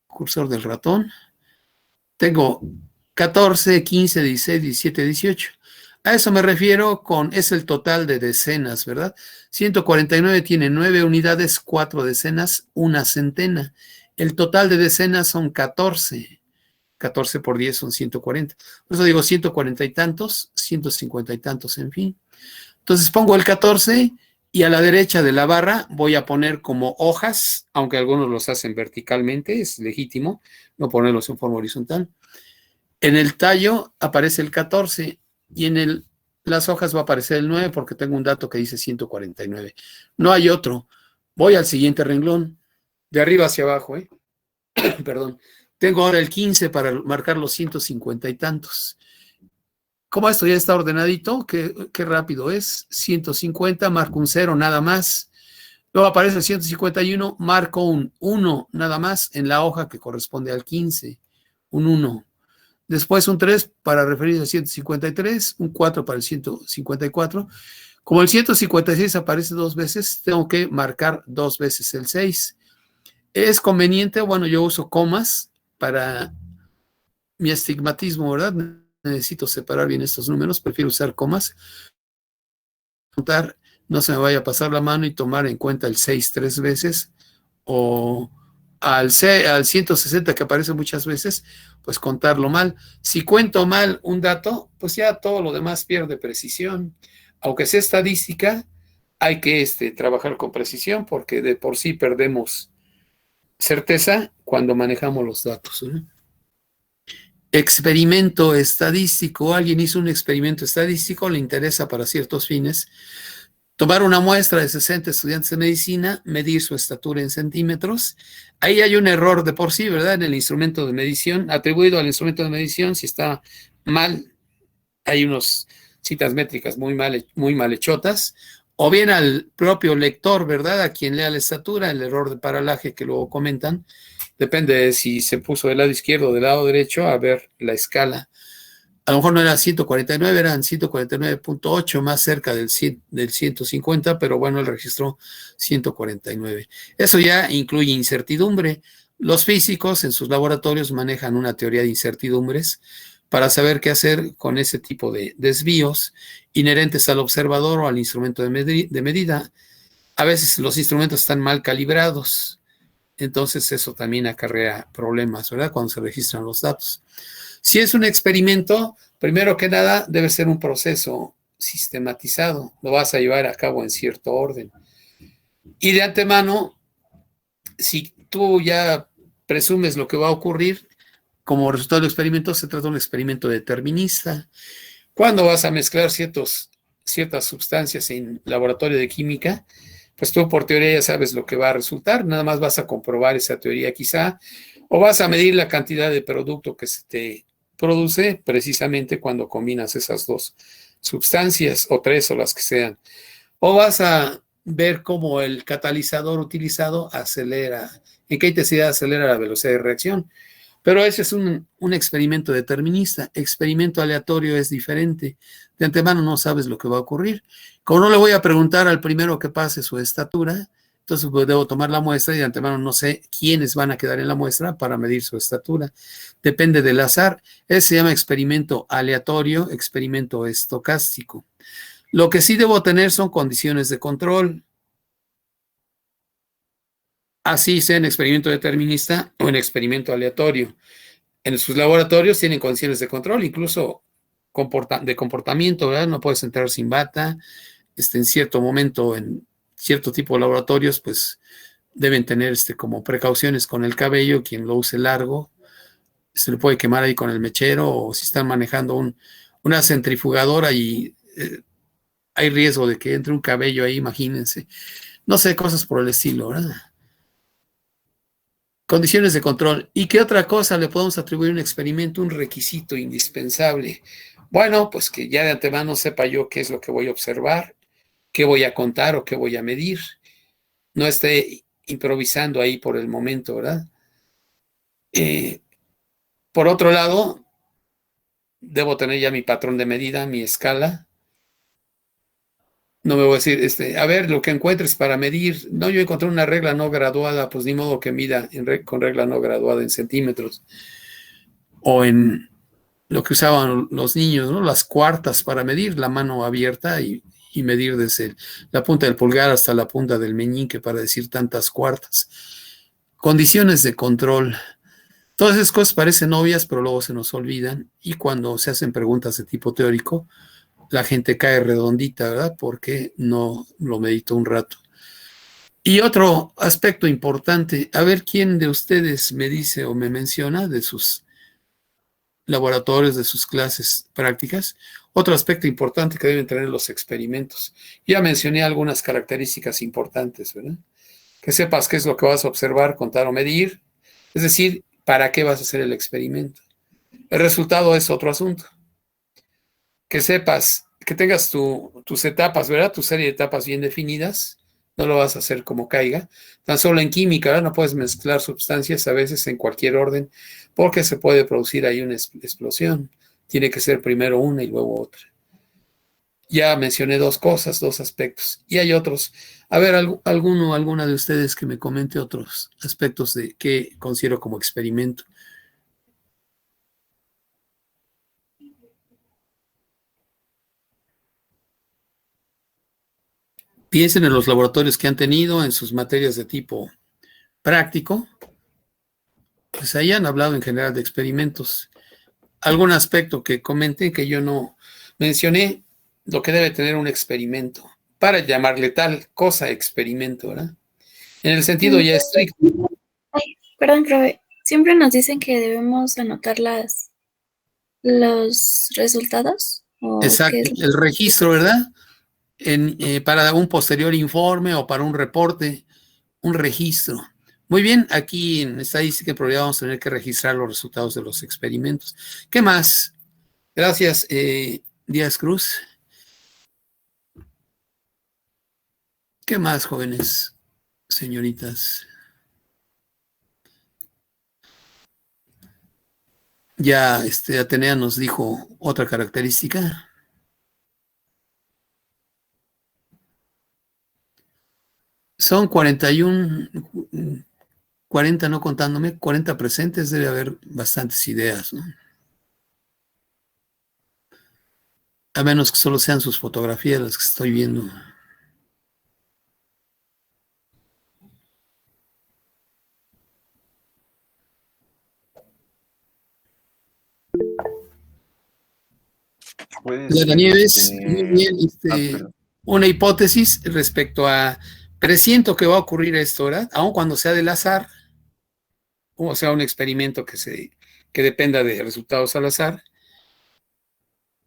cursor del ratón, tengo 14, 15, 16, 17, 18. A eso me refiero es el total de decenas, ¿verdad? 149 tiene 9 unidades, 4 decenas, una centena. El total de decenas son 14. 14 por 10 son 140. Por eso digo 140 y tantos, 150 y tantos, en fin. Entonces pongo el 14 y a la derecha de la barra voy a poner como hojas, aunque algunos los hacen verticalmente, es legítimo no ponerlos en forma horizontal. En el tallo aparece el 14 y en las hojas va a aparecer el 9 porque tengo un dato que dice 149. No hay otro. Voy al siguiente renglón, de arriba hacia abajo, Perdón. Tengo ahora el 15 para marcar los 150 y tantos. Como esto ya está ordenadito, qué rápido es. 150, marco un 0 nada más. Luego aparece el 151, marco un 1 nada más en la hoja que corresponde al 15. Un 1. Después un 3 para referirse al 153, un 4 para el 154. Como el 156 aparece 2 veces, tengo que marcar 2 veces el 6. Es conveniente, bueno, yo uso comas para mi astigmatismo, ¿verdad? Necesito separar bien estos números, prefiero usar comas. No se me vaya a pasar la mano y tomar en cuenta el 6 3 veces, o al 160 que aparece muchas veces, pues contarlo mal. Si cuento mal un dato, pues ya todo lo demás pierde precisión. Aunque sea estadística, hay que trabajar con precisión porque de por sí perdemos certeza cuando manejamos los datos, ¿no? Experimento estadístico. Alguien hizo un experimento estadístico, le interesa para ciertos fines tomar una muestra de 60 estudiantes de medicina, medir su estatura en centímetros. Ahí hay un error de por sí, ¿verdad? En el instrumento de medición, atribuido al instrumento de medición, si está mal, hay unas citas métricas muy mal hechotas, o bien al propio lector, ¿verdad? A quien lea la estatura, el error de paralaje que luego comentan, depende de si se puso del lado izquierdo o del lado derecho a ver la escala. A lo mejor no era 149, eran 149.8, más cerca del 150, pero bueno, él registró 149. Eso ya incluye incertidumbre. Los físicos en sus laboratorios manejan una teoría de incertidumbres para saber qué hacer con ese tipo de desvíos inherentes al observador o al instrumento de medida. A veces los instrumentos están mal calibrados, entonces eso también acarrea problemas, ¿verdad? Cuando se registran los datos. Si es un experimento, primero que nada debe ser un proceso sistematizado, lo vas a llevar a cabo en cierto orden. Y de antemano, si tú ya presumes lo que va a ocurrir, como resultado del experimento, se trata de un experimento determinista. Cuando vas a mezclar ciertas sustancias en laboratorio de química, pues tú por teoría ya sabes lo que va a resultar, nada más vas a comprobar esa teoría quizá, o vas a medir la cantidad de producto que se te produce precisamente cuando combinas esas dos sustancias, o tres, o las que sean. O vas a ver cómo el catalizador utilizado acelera, en qué intensidad acelera la velocidad de reacción. Pero ese es un experimento determinista. Experimento aleatorio es diferente. De antemano no sabes lo que va a ocurrir. Como no le voy a preguntar al primero que pase su estatura, entonces pues, debo tomar la muestra y de antemano no sé quiénes van a quedar en la muestra para medir su estatura. Depende del azar. Ese se llama experimento aleatorio, experimento estocástico. Lo que sí debo tener son condiciones de control. Así sea en experimento determinista o en experimento aleatorio. En sus laboratorios tienen condiciones de control, incluso de comportamiento, ¿verdad? No puedes entrar sin bata. En cierto momento, en cierto tipo de laboratorios, pues deben tener como precauciones con el cabello. Quien lo use largo, se le puede quemar ahí con el mechero, o si están manejando una centrifugadora y hay riesgo de que entre un cabello ahí, imagínense. No sé, cosas por el estilo, ¿verdad? Condiciones de control. ¿Y qué otra cosa le podemos atribuir a un experimento? Un requisito indispensable. Bueno, pues que ya de antemano sepa yo qué es lo que voy a observar, qué voy a contar o qué voy a medir. No esté improvisando ahí por el momento, ¿verdad? Por otro lado, debo tener ya mi patrón de medida, mi escala. No me voy a decir, a ver, lo que encuentres para medir. No, yo encontré una regla no graduada, pues ni modo que mida con regla no graduada en centímetros. O en lo que usaban los niños, ¿no? Las cuartas para medir, la mano abierta y medir desde la punta del pulgar hasta la punta del meñique para decir tantas cuartas. Condiciones de control. Todas esas cosas parecen obvias, pero luego se nos olvidan. Y cuando se hacen preguntas de tipo teórico, la gente cae redondita, ¿verdad? Porque no lo meditó un rato. Y otro aspecto importante, a ver quién de ustedes me dice o me menciona de sus laboratorios, de sus clases prácticas. Otro aspecto importante que deben tener los experimentos. Ya mencioné algunas características importantes, ¿verdad? Que sepas qué es lo que vas a observar, contar o medir. Es decir, para qué vas a hacer el experimento. El resultado es otro asunto. Que sepas, que tengas tus etapas, ¿verdad? Tu serie de etapas bien definidas. No lo vas a hacer como caiga. Tan solo en química, ¿verdad? No puedes mezclar sustancias a veces en cualquier orden porque se puede producir ahí una explosión. Tiene que ser primero una y luego otra. Ya mencioné dos cosas, dos aspectos. Y hay otros. A ver, alguna de ustedes que me comente otros aspectos de qué considero como experimento. Piensen en los laboratorios que han tenido en sus materias de tipo práctico. Pues ahí han hablado en general de experimentos. Algún aspecto que comenten que yo no mencioné, lo que debe tener un experimento, para llamarle tal cosa experimento, ¿verdad? En el sentido ya estricto. Ay, perdón, profe. Siempre nos dicen que debemos anotar los resultados. ¿O qué Exacto, es? el registro, ¿verdad? Para un posterior informe o para un reporte, un registro. Muy bien, aquí en estadística y probabilidad vamos a tener que registrar los resultados de los experimentos. ¿Qué más? Gracias, Díaz Cruz. ¿Qué más, jóvenes, señoritas? Ya Atenea nos dijo otra característica. Son 41, 40 no contándome, 40 presentes, debe haber bastantes ideas, ¿no? A menos que solo sean sus fotografías las que estoy viendo. Puede Clara ser, Nieves, muy bien, perdón. una hipótesis respecto a, presiento que va a ocurrir esto, ¿verdad? Aun cuando sea del azar, o sea, un experimento que dependa de resultados al azar,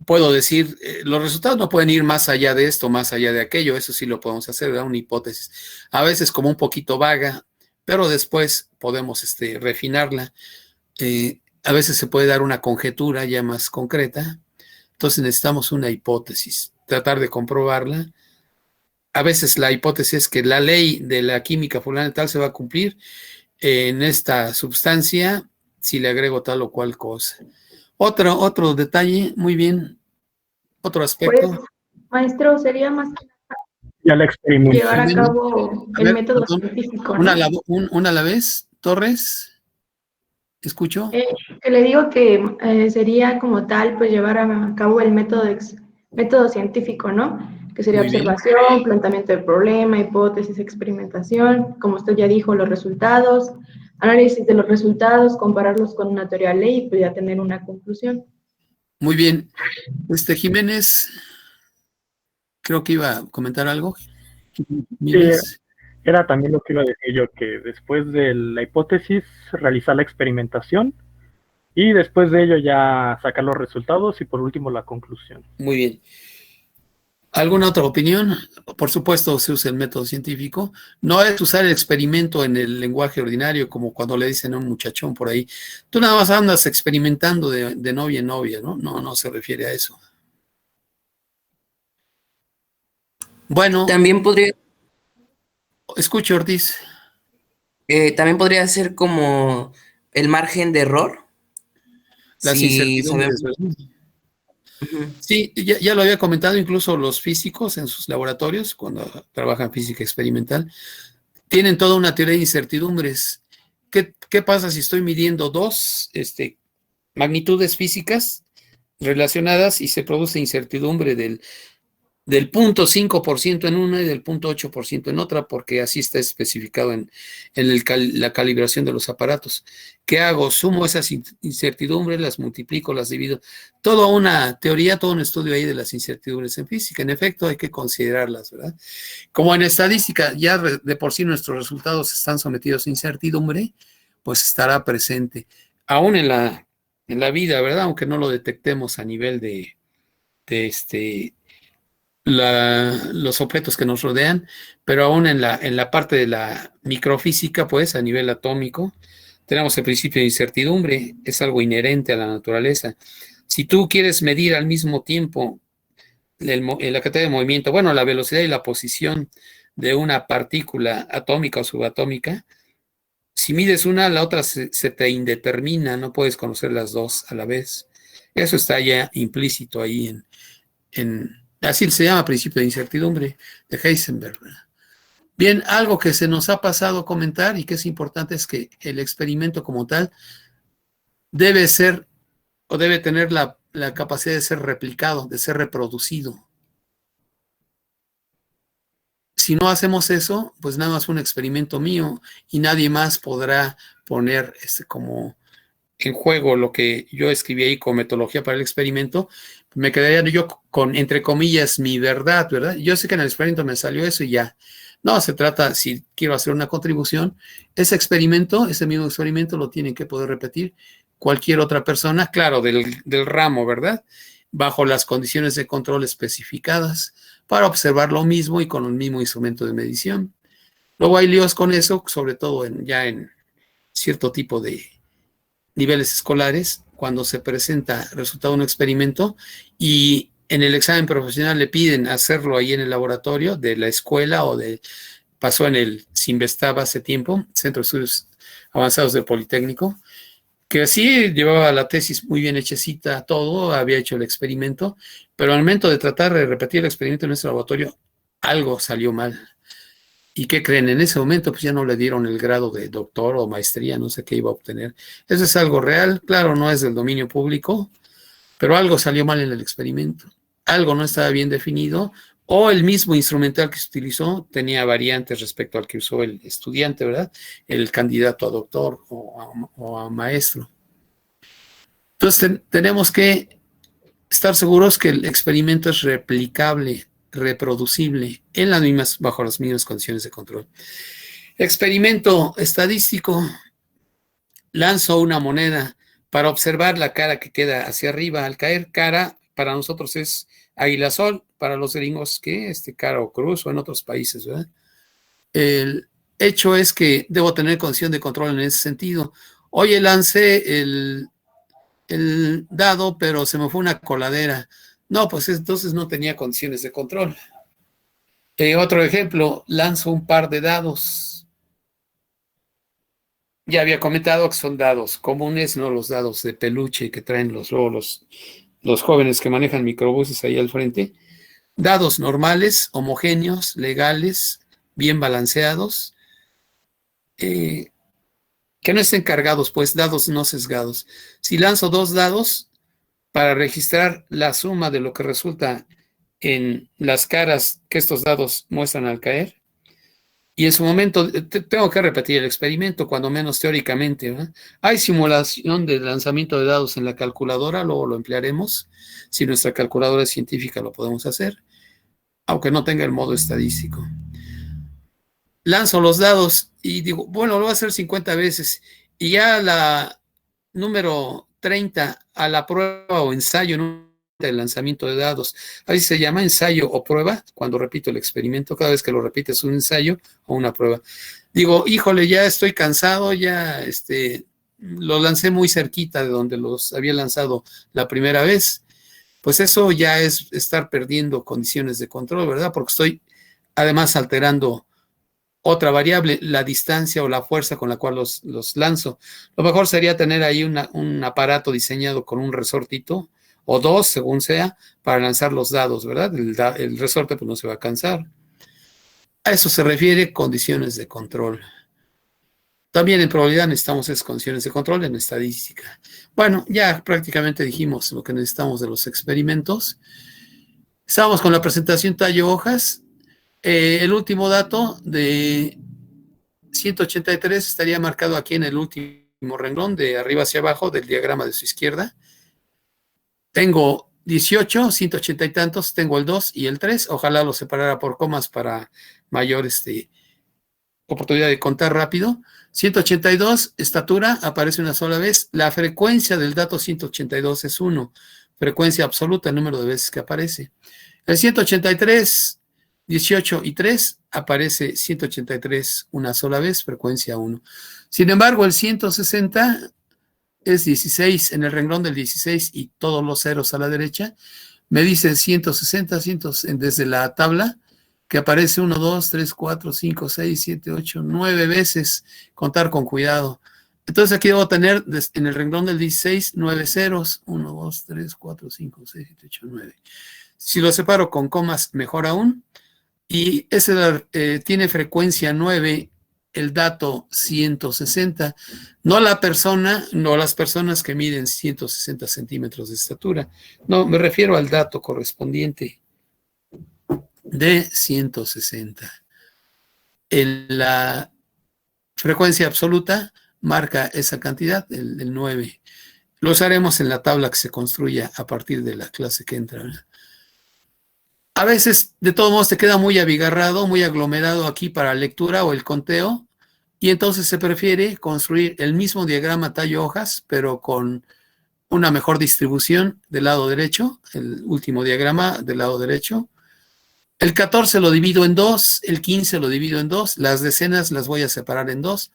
puedo decir, los resultados no pueden ir más allá de esto, más allá de aquello, eso sí lo podemos hacer, ¿verdad? Una hipótesis. A veces como un poquito vaga, pero después podemos refinarla. A veces se puede dar una conjetura ya más concreta, entonces necesitamos una hipótesis, tratar de comprobarla. A veces la hipótesis es que la ley de la química fulana y tal se va a cumplir en esta sustancia si le agrego tal o cual cosa. Otro detalle, muy bien, otro Pues, aspecto. maestro, sería más que Ya la llevar a experimentación. cabo A el ver, método perdón, científico, una a ¿no? una a la vez, Torres, ¿escucho? Que le digo que sería como tal, pues llevar a cabo el método científico, ¿no? Que sería Muy bien, observación, planteamiento del problema, hipótesis, experimentación, como usted ya dijo, los resultados, análisis de los resultados, compararlos con una teoría de ley y pues ya tener una conclusión. muy bien. Jiménez, creo que iba a comentar algo. Sí, Jiménez. era también lo que iba a decir yo, que después de la hipótesis, realizar la experimentación y después de ello ya sacar los resultados y por último la conclusión. Muy bien. ¿Alguna otra opinión? Por supuesto, se usa el método científico. No es usar el experimento en el lenguaje ordinario, como cuando le dicen a un muchachón por ahí, tú nada más andas experimentando de novia en novia, ¿no? No, no se refiere a eso. Bueno, escuche, Ortiz. También podría ser como el margen de error, Las si sabemos. incertidumbres, ¿verdad? Ujú. Sí, ya lo había comentado incluso los físicos en sus laboratorios, cuando trabajan física experimental, tienen toda una teoría de incertidumbres. ¿Qué pasa si estoy midiendo dos magnitudes físicas relacionadas y se produce incertidumbre del 0.5% en una y del 0.8% en otra, porque así está especificado en la calibración de los aparatos? ¿Qué hago? Sumo esas incertidumbres, las multiplico, las divido. Toda una teoría, todo un estudio ahí de las incertidumbres en física. En efecto, hay que considerarlas, ¿verdad? Como en estadística, ya de por sí nuestros resultados están sometidos a incertidumbre, pues estará presente. Aún en la vida, ¿verdad? Aunque no lo detectemos a nivel de los objetos que nos rodean, pero aún en la parte de la microfísica, pues a nivel atómico, tenemos el principio de incertidumbre, es algo inherente a la naturaleza. Si tú quieres medir al mismo tiempo la cantidad de movimiento, bueno, la velocidad y la posición de una partícula atómica o subatómica, si mides una, la otra se te indetermina, no puedes conocer las dos a la vez. Eso está ya implícito ahí así se llama principio de incertidumbre de Heisenberg. Bien, algo que se nos ha pasado a comentar y que es importante es que el experimento como tal debe ser o debe tener la capacidad de ser replicado, de ser reproducido. Si no hacemos eso, pues nada más un experimento mío y nadie más podrá poner como en juego lo que yo escribí ahí con metodología para el experimento. Me quedaría yo con, entre comillas, mi verdad, ¿verdad? Yo sé que en el experimento me salió eso y ya. No, se trata, si quiero hacer una contribución, ese experimento, ese mismo experimento lo tienen que poder repetir cualquier otra persona, claro, del ramo, ¿verdad? Bajo las condiciones de control especificadas para observar lo mismo y con el mismo instrumento de medición. Luego hay líos con eso, sobre todo ya en cierto tipo de niveles escolares, cuando se presenta resultado de un experimento y en el examen profesional le piden hacerlo ahí en el laboratorio de la escuela pasó en el CIMBESTAB hace tiempo, Centro de Estudios Avanzados del Politécnico, que sí llevaba la tesis muy bien hechecita, todo, había hecho el experimento, pero al momento de tratar de repetir el experimento en nuestro laboratorio, algo salió mal. ¿Y qué creen? En ese momento pues ya no le dieron el grado de doctor o maestría, no sé qué iba a obtener. Eso es algo real, claro, no es del dominio público, pero algo salió mal en el experimento. algo no estaba bien definido, o el mismo instrumental que se utilizó tenía variantes respecto al que usó el estudiante, ¿verdad? El candidato a doctor o a maestro. Entonces tenemos que estar seguros que el experimento es replicable, reproducible en las mismas, bajo las mismas condiciones de control. Experimento estadístico. Lanzo una moneda para observar la cara que queda hacia arriba al caer. Cara para nosotros es águila sol, para los gringos que cara o cruz, o en otros países, ¿verdad? El hecho es que debo tener condición de control en ese sentido. Oye, lancé el dado, pero se me fue una coladera. No, pues entonces no tenía condiciones de control. Otro ejemplo, lanzo un par de dados. Ya había comentado que son dados comunes, no los dados de peluche que traen los jóvenes que manejan microbuses ahí al frente. Dados normales, homogéneos, legales, bien balanceados, que no estén cargados, pues dados no sesgados. Si lanzo 2 dados para registrar la suma de lo que resulta en las caras que estos dados muestran al caer, y en su momento tengo que repetir el experimento, cuando menos teóricamente, ¿verdad? Hay simulación de lanzamiento de dados en la calculadora, luego lo emplearemos. Si nuestra calculadora es científica, lo podemos hacer, aunque no tenga el modo estadístico. Lanzo los dados y digo, bueno, lo voy a hacer 50 veces, y ya la número 30 a la prueba o ensayo, ¿no?, del lanzamiento de dados. Así se llama, ensayo o prueba, cuando repito el experimento. Cada vez que lo repites, un ensayo o una prueba. Digo, híjole, ya estoy cansado, ya lo lancé muy cerquita de donde los había lanzado la primera vez. Pues eso ya es estar perdiendo condiciones de control, ¿verdad? Porque estoy además alterando otra variable, la distancia o la fuerza con la cual los lanzo. Lo mejor sería tener ahí un aparato diseñado con un resortito, o 2, según sea, para lanzar los dados, ¿verdad? El resorte pues no se va a cansar. A eso se refiere condiciones de control. También en probabilidad necesitamos esas condiciones de control en estadística. Bueno, ya prácticamente dijimos lo que necesitamos de los experimentos. Estamos con la presentación tallo hojas. El último dato de 183 estaría marcado aquí en el último renglón, de arriba hacia abajo del diagrama de su izquierda. Tengo 18, 180 y tantos, tengo el 2 y el 3. Ojalá lo separara por comas para mayor oportunidad de contar rápido. 182, estatura, aparece una sola vez. La frecuencia del dato 182 es 1. Frecuencia absoluta, el número de veces que aparece. El 183, 18 y 3, aparece 183 una sola vez, frecuencia 1. Sin embargo, el 160 es 16, en el renglón del 16 y todos los ceros a la derecha. Me dice 160, desde la tabla, que aparece 1, 2, 3, 4, 5, 6, 7, 8, 9 veces. Contar con cuidado. Entonces aquí debo tener en el renglón del 16 9 ceros. 1, 2, 3, 4, 5, 6, 7, 8, 9. Si lo separo con comas, mejor aún. Y ese tiene frecuencia 9, el dato 160. No la persona, no las personas que miden 160 centímetros de estatura. No, me refiero al dato correspondiente de 160. La frecuencia absoluta marca esa cantidad, el 9. Lo usaremos en la tabla que se construya a partir de la clase que entra, ¿verdad? A veces, de todos modos, te queda muy abigarrado, muy aglomerado aquí para lectura o el conteo, y entonces se prefiere construir el mismo diagrama tallo hojas, pero con una mejor distribución del lado derecho, el último diagrama del lado derecho. El 14 lo divido en 2, el 15 lo divido en 2, las decenas las voy a separar en 2.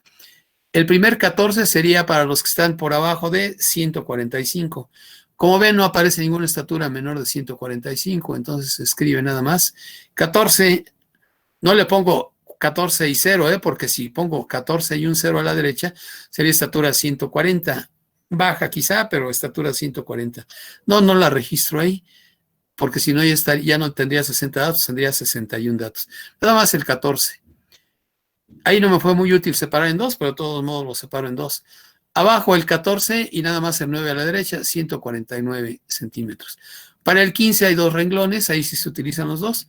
El primer 14 sería para los que están por abajo de 145. Como ven, no aparece ninguna estatura menor de 145, entonces se escribe nada más 14. No le pongo 14 y 0, porque si pongo 14 y un 0 a la derecha, sería estatura 140. Baja quizá, pero estatura 140. No la registro ahí, porque si no ya no tendría 60 datos, tendría 61 datos. Nada más el 14. Ahí no me fue muy útil separar en 2, pero de todos modos lo separo en 2. Abajo el 14 y nada más el 9 a la derecha, 149 centímetros. Para el 15 hay 2 renglones, ahí sí se utilizan los dos.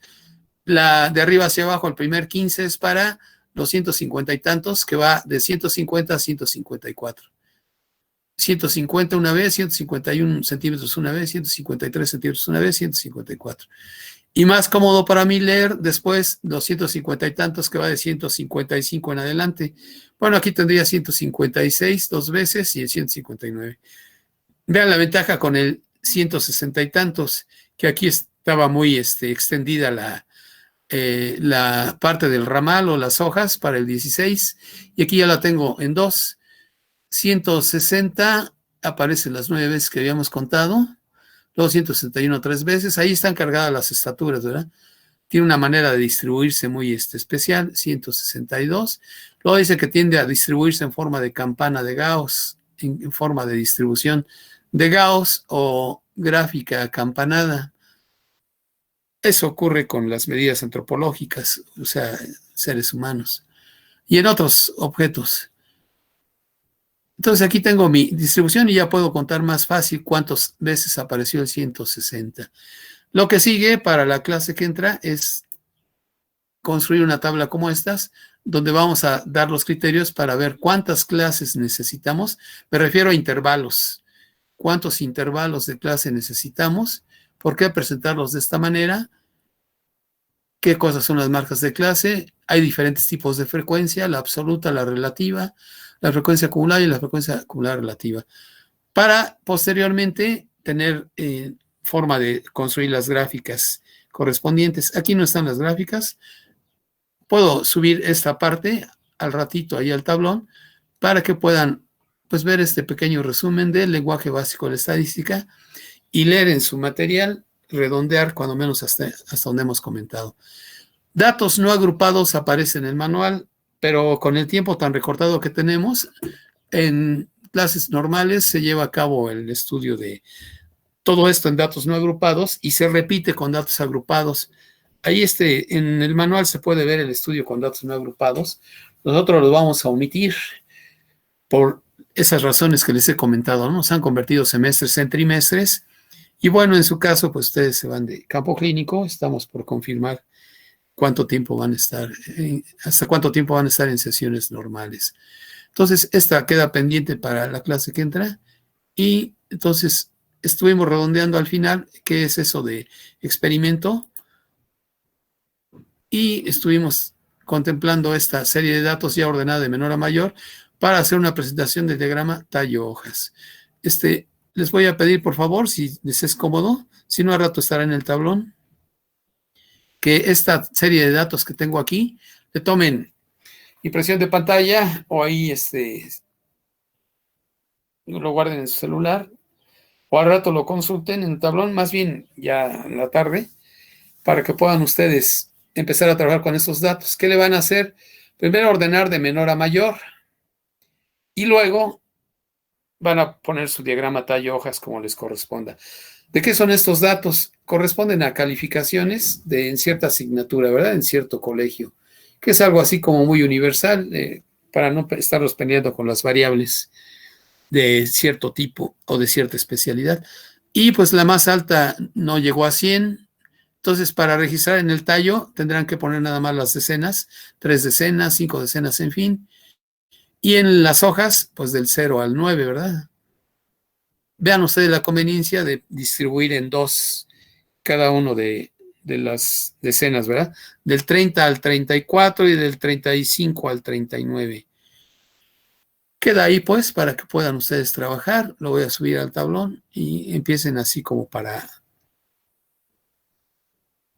La de arriba hacia abajo, el primer 15 es para los 150 y tantos, que va de 150 a 154. 150 una vez, 151 centímetros una vez, 153 centímetros una vez, 154. Y más cómodo para mí leer después los 150 y tantos, que va de 155 en adelante. Bueno, aquí tendría 156 dos veces y el 159. Vean la ventaja con el 160 y tantos, que aquí estaba muy extendida la parte del ramal o las hojas para el 16, y aquí ya la tengo en 2. 160 aparecen las 9 veces que habíamos contado, luego 161 3 veces, ahí están cargadas las estaturas, ¿verdad? Tiene una manera de distribuirse muy especial, 162. Luego dice que tiende a distribuirse en forma de campana de Gauss, en forma de distribución de Gauss o gráfica acampanada. Eso ocurre con las medidas antropológicas, o sea, seres humanos, y en otros objetos. Entonces aquí tengo mi distribución y ya puedo contar más fácil cuántas veces apareció el 160. Lo que sigue para la clase que entra es construir una tabla como estas, donde vamos a dar los criterios para ver cuántas clases necesitamos. Me refiero a intervalos. ¿Cuántos intervalos de clase necesitamos? ¿Por qué presentarlos de esta manera? ¿Qué cosas son las marcas de clase? Hay diferentes tipos de frecuencia, la absoluta, la relativa, la frecuencia acumulada y la frecuencia acumulada relativa. Para posteriormente tener forma de construir las gráficas correspondientes. Aquí no están las gráficas. Puedo subir esta parte al ratito ahí al tablón para que puedan pues ver este pequeño resumen del lenguaje básico de la estadística y leer en su material, redondear cuando menos hasta donde hemos comentado. Datos no agrupados aparecen en el manual, pero con el tiempo tan recortado que tenemos, en clases normales se lleva a cabo el estudio de todo esto en datos no agrupados y se repite con datos agrupados. Ahí en el manual se puede ver el estudio con datos no agrupados. Nosotros lo vamos a omitir por esas razones que les he comentado, ¿no? Nos han convertido semestres en trimestres. Y bueno, en su caso, pues ustedes se van de campo clínico. Estamos por confirmar cuánto tiempo van a estar, hasta cuánto tiempo van a estar en sesiones normales. Entonces, esta queda pendiente para la clase que entra. Y entonces estuvimos redondeando al final qué es eso de experimento. Y estuvimos contemplando esta serie de datos ya ordenada de menor a mayor para hacer una presentación del diagrama tallo-hojas. Les voy a pedir, por favor, si les es cómodo, si no, al rato estará en el tablón, que esta serie de datos que tengo aquí, le tomen impresión de pantalla o ahí lo guarden en su celular o al rato lo consulten en el tablón, más bien ya en la tarde, para que puedan ustedes empezar a trabajar con estos datos. ¿Qué le van a hacer? Primero ordenar de menor a mayor y luego van a poner su diagrama tallo-hojas como les corresponda. ¿De qué son estos datos? Corresponden a calificaciones en cierta asignatura, ¿verdad? En cierto colegio, que es algo así como muy universal, para no estarlos peleando con las variables de cierto tipo o de cierta especialidad. Y pues la más alta no llegó a 100. Entonces, para registrar en el tallo, tendrán que poner nada más las decenas, 3 decenas, 5 decenas, en fin. Y en las hojas, pues del 0 al 9, ¿verdad? Vean ustedes la conveniencia de distribuir en 2 cada uno de las decenas, ¿verdad? Del 30 al 34 y del 35 al 39. Queda ahí, pues, para que puedan ustedes trabajar. Lo voy a subir al tablón y empiecen así como para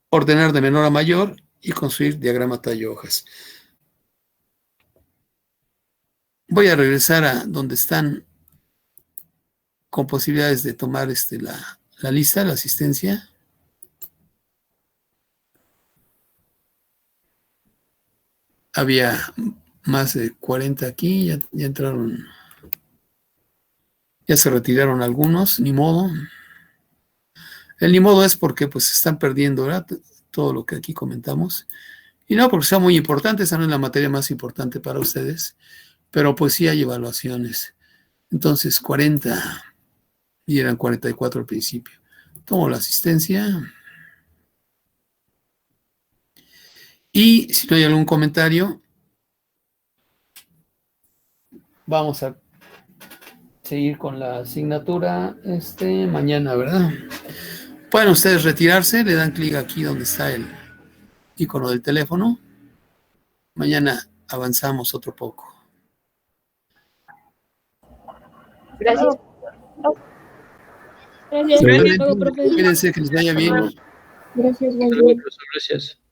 ordenar de menor a mayor y construir diagrama tallo-hojas. Voy a regresar a donde están con posibilidades de tomar la lista, la asistencia. Había más de 40 aquí, ya entraron, ya se retiraron algunos, ni modo. El ni modo es porque pues están perdiendo, ¿verdad? Todo lo que aquí comentamos. Y no porque sea muy importante, esa no es la materia más importante para ustedes, pero pues sí hay evaluaciones. Entonces 40, y eran 44 al principio. Tomo la asistencia. Y si no hay algún comentario, vamos a seguir con la asignatura mañana, ¿verdad? Pueden ustedes retirarse, le dan clic aquí donde está el icono del teléfono. Mañana avanzamos otro poco. Gracias. Gracias. Cuídense, que les vaya bien. Gracias, Hasta luego, profesor. Gracias.